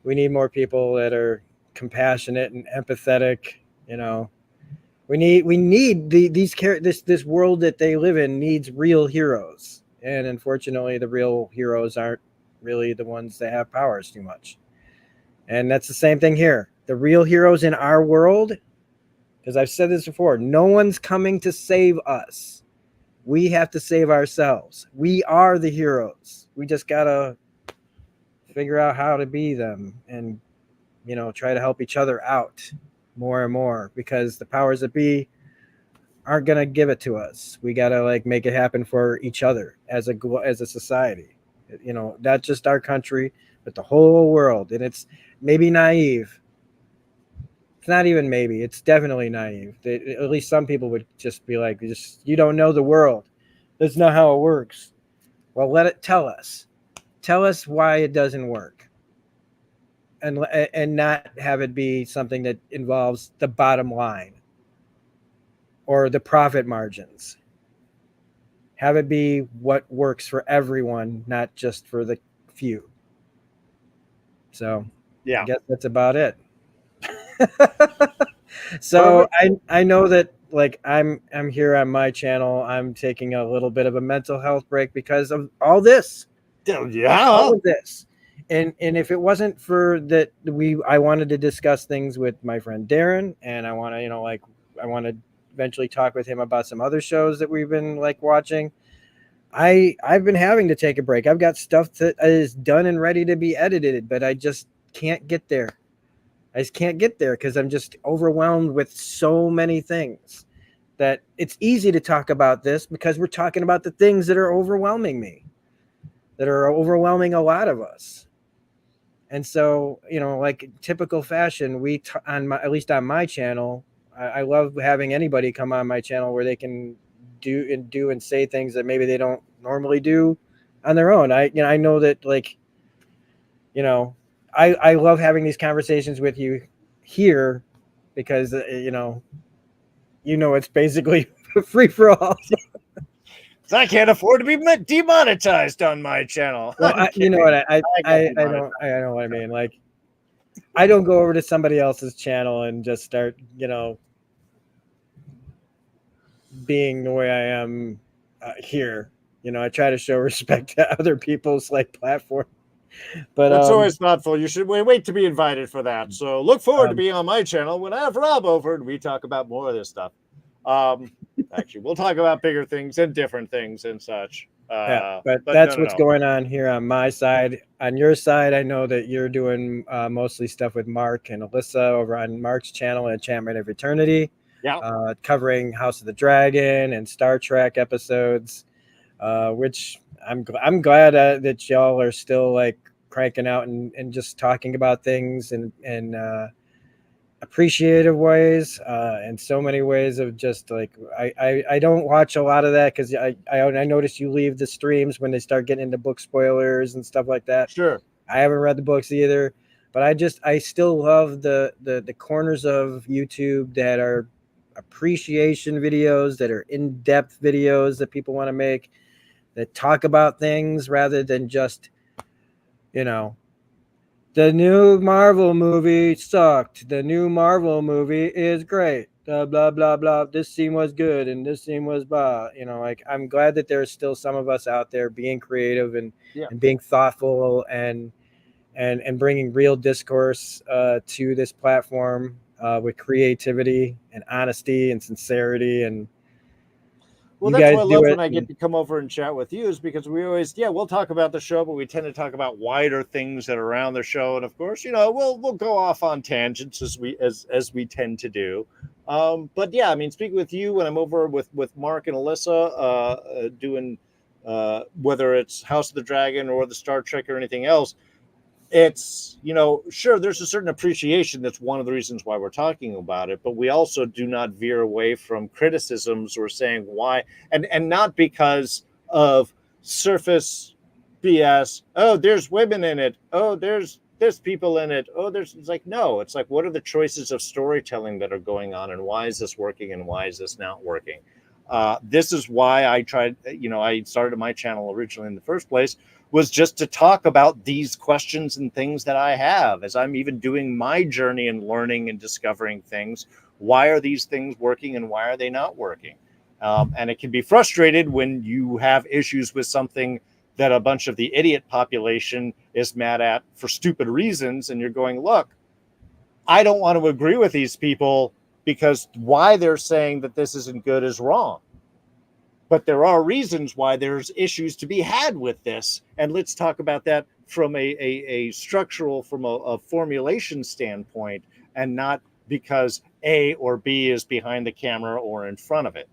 we need more people that are compassionate and empathetic. You know, we need this world that they live in needs real heroes, and unfortunately, the real heroes aren't really the ones that have powers too much. And that's the same thing here. The real heroes in our world, because I've said this before, no one's coming to save us. We have to save ourselves. We are the heroes. We just gotta figure out how to be them, and try to help each other out more and more, because the powers that be aren't gonna give it to us. We gotta like make it happen for each other as a society. Not just our country, but the whole world. And it's maybe naive. It's not even maybe. It's definitely naive. At least some people would just be like, "Just you don't know the world. That's not how it works." Well, let it tell us. Tell us why it doesn't work, and not have it be something that involves the bottom line or the profit margins. Have it be what works for everyone, not just for the few. So, Yeah. I guess that's about it. So I know that like I'm here on my channel. I'm taking a little bit of a mental health break because of all this. Yeah. All of this. And if it wasn't for that, I wanted to discuss things with my friend Darren, and I want to, I want to eventually talk with him about some other shows that we've been like watching. I've been having to take a break. I've got stuff that is done and ready to be edited, but I just can't get there. I just can't get there because I'm just overwhelmed with so many things that it's easy to talk about this because we're talking about the things that are overwhelming me, that are overwhelming a lot of us. And so, like typical fashion, at least on my channel, I love having anybody come on my channel where they can do and say things that maybe they don't normally do on their own. I know that like, I love having these conversations with you here because, it's basically free for all. I can't afford to be demonetized on my channel. Well, you know what? I know what I mean. Like, I don't go over to somebody else's channel and just start, being the way I am here. I try to show respect to other people's like platform. But that's always thoughtful. You should wait to be invited for that. So look forward to being on my channel when I have Rob over and we talk about more of this stuff. Actually, we'll talk about bigger things and different things and such. But that's what's going on here on my side. On your side, I know that you're doing mostly stuff with Mark and Alyssa over on Mark's channel, Enchantment of Eternity. Yeah. Covering House of the Dragon and Star Trek episodes, which I'm glad that y'all are still like cranking out and just talking about things and appreciative ways, and so many ways of just like I don't watch a lot of that because I notice you leave the streams when they start getting into book spoilers and stuff like that. Sure. I haven't read the books either, but I still love the corners of YouTube that are appreciation videos, that are in-depth videos that people want to make, that talk about things rather than just, the new Marvel movie sucked. The new Marvel movie is great. Blah, blah, blah, blah. This scene was good and this scene was blah. Like I'm glad that there's still some of us out there being creative and being thoughtful and bringing real discourse to this platform with creativity and honesty and sincerity. And well, that's what I love when I get to come over and chat with you, is because we always, we'll talk about the show, but we tend to talk about wider things that are around the show. And of course, we'll go off on tangents as we tend to do. But yeah, I mean, speaking with you when I'm over with Mark and Alyssa, doing whether it's House of the Dragon or the Star Trek or anything else, it's, sure, there's a certain appreciation. That's one of the reasons why we're talking about it, but we also do not veer away from criticisms or saying why, and not because of surface BS. Oh, there's women in it. Oh, there's people in it. Oh, it's like, no, it's like, what are the choices of storytelling that are going on, and why is this working and why is this not working? This is why I tried, I started my channel originally in the first place, was just to talk about these questions and things that I have as I'm even doing my journey and learning and discovering things. Why are these things working and why are they not working? And it can be frustrated when you have issues with something that a bunch of the idiot population is mad at for stupid reasons. And you're going, look, I don't want to agree with these people because why they're saying that this isn't good is wrong. But there are reasons why there's issues to be had with this. And let's talk about that from a structural, from a formulation standpoint, and not because A or B is behind the camera or in front of it.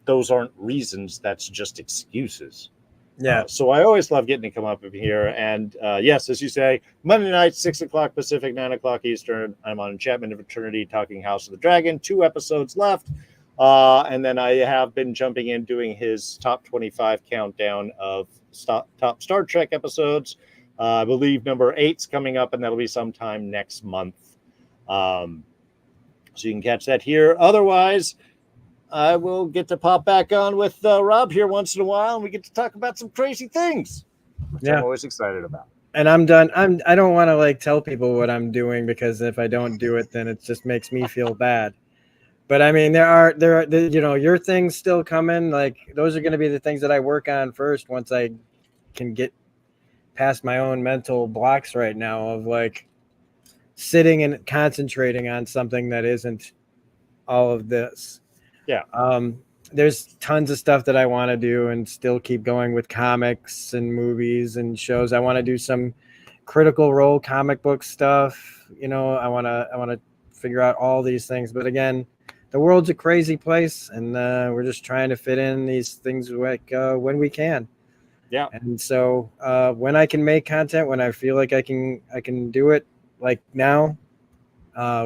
Those aren't reasons. That's just excuses. Yeah. So I always love getting to come up here. And yes, as you say, Monday night, 6 o'clock Pacific, 9 o'clock Eastern. I'm on Enchantment of Eternity, talking House of the Dragon. 2 episodes left. And then I have been jumping in doing his top 25 countdown of top Star Trek episodes. I believe number 8's coming up, and that'll be sometime next month. So you can catch that here. Otherwise, I will get to pop back on with Rob here once in a while, and we get to talk about some crazy things, which I'm always excited about. And I'm done. I don't want to tell people what I'm doing, because if I don't do it, then it just makes me feel bad. But I mean, there are your things still coming. Those are going to be the things that I work on first once I can get past my own mental blocks right now of sitting and concentrating on something that isn't all of this. Yeah. There's tons of stuff that I want to do and still keep going with comics and movies and shows. I want to do some Critical Role comic book stuff. I want to figure out all these things. But again, the world's a crazy place, and we're just trying to fit in these things when we can. Yeah. And so when I can make content, when I feel like I can do it, like now,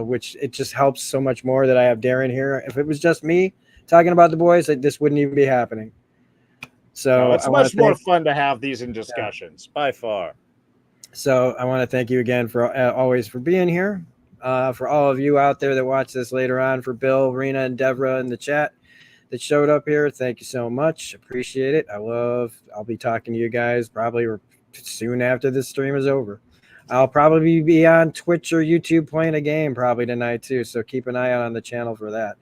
which it just helps so much more that I have Darren here. If it was just me talking about the boys, this wouldn't even be happening. So it's much more fun to have these in discussions, by far. So I want to thank you again for always for being here. For all of you out there that watch this later on, for Bill, Rena, and Deborah in the chat that showed up here, thank you so much. Appreciate it. I'll be talking to you guys probably soon after this stream is over. I'll probably be on Twitch or YouTube playing a game probably tonight too, so keep an eye out on the channel for that.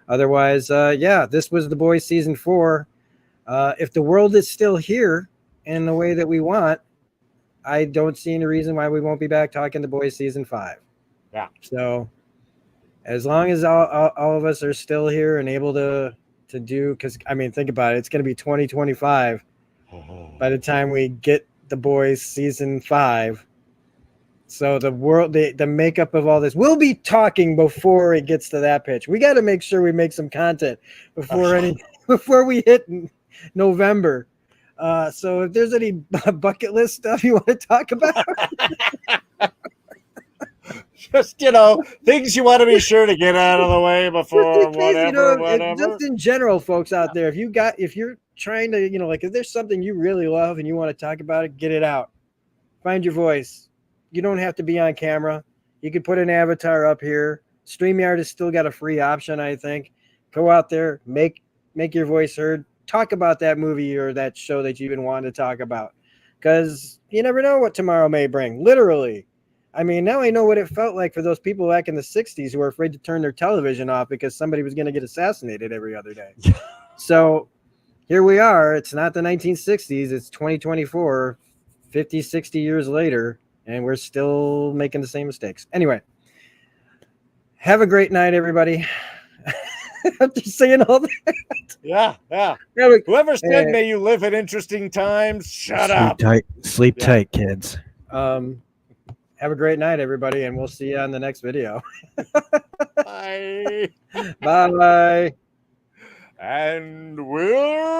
Otherwise, this was The Boys Season 4. If the world is still here in the way that we want, I don't see any reason why we won't be back talking The Boys Season 5. Yeah. So as long as all of us are still here and able to do, because I mean, think about it, it's going to be 2025 by the time we get The Boys Season 5. So the world, the makeup of all this, we'll be talking before it gets to that pitch. We got to make sure we make some content before we hit November. So if there's any bucket list stuff you want to talk about, just things you want to be sure to get out of the way before whatever. Just in general, folks out there, if you're trying to, if there's something you really love and you want to talk about it, get it out. Find your voice. You don't have to be on camera. You could put an avatar up here. StreamYard has still got a free option, I think. Go out there, make your voice heard. Talk about that movie or that show that you've been wanting to talk about, because you never know what tomorrow may bring. Literally. I mean, now I know what it felt like for those people back in the 60s who were afraid to turn their television off because somebody was going to get assassinated every other day. So here we are. It's not the 1960s. It's 2024, 50, 60 years later, and we're still making the same mistakes. Anyway, have a great night, everybody. I'm just saying all that. Yeah. Whoever said may you live in interesting times, shut up. Sleep tight, kids. Have a great night, everybody, and we'll see you on the next video. Bye. Bye. And we'll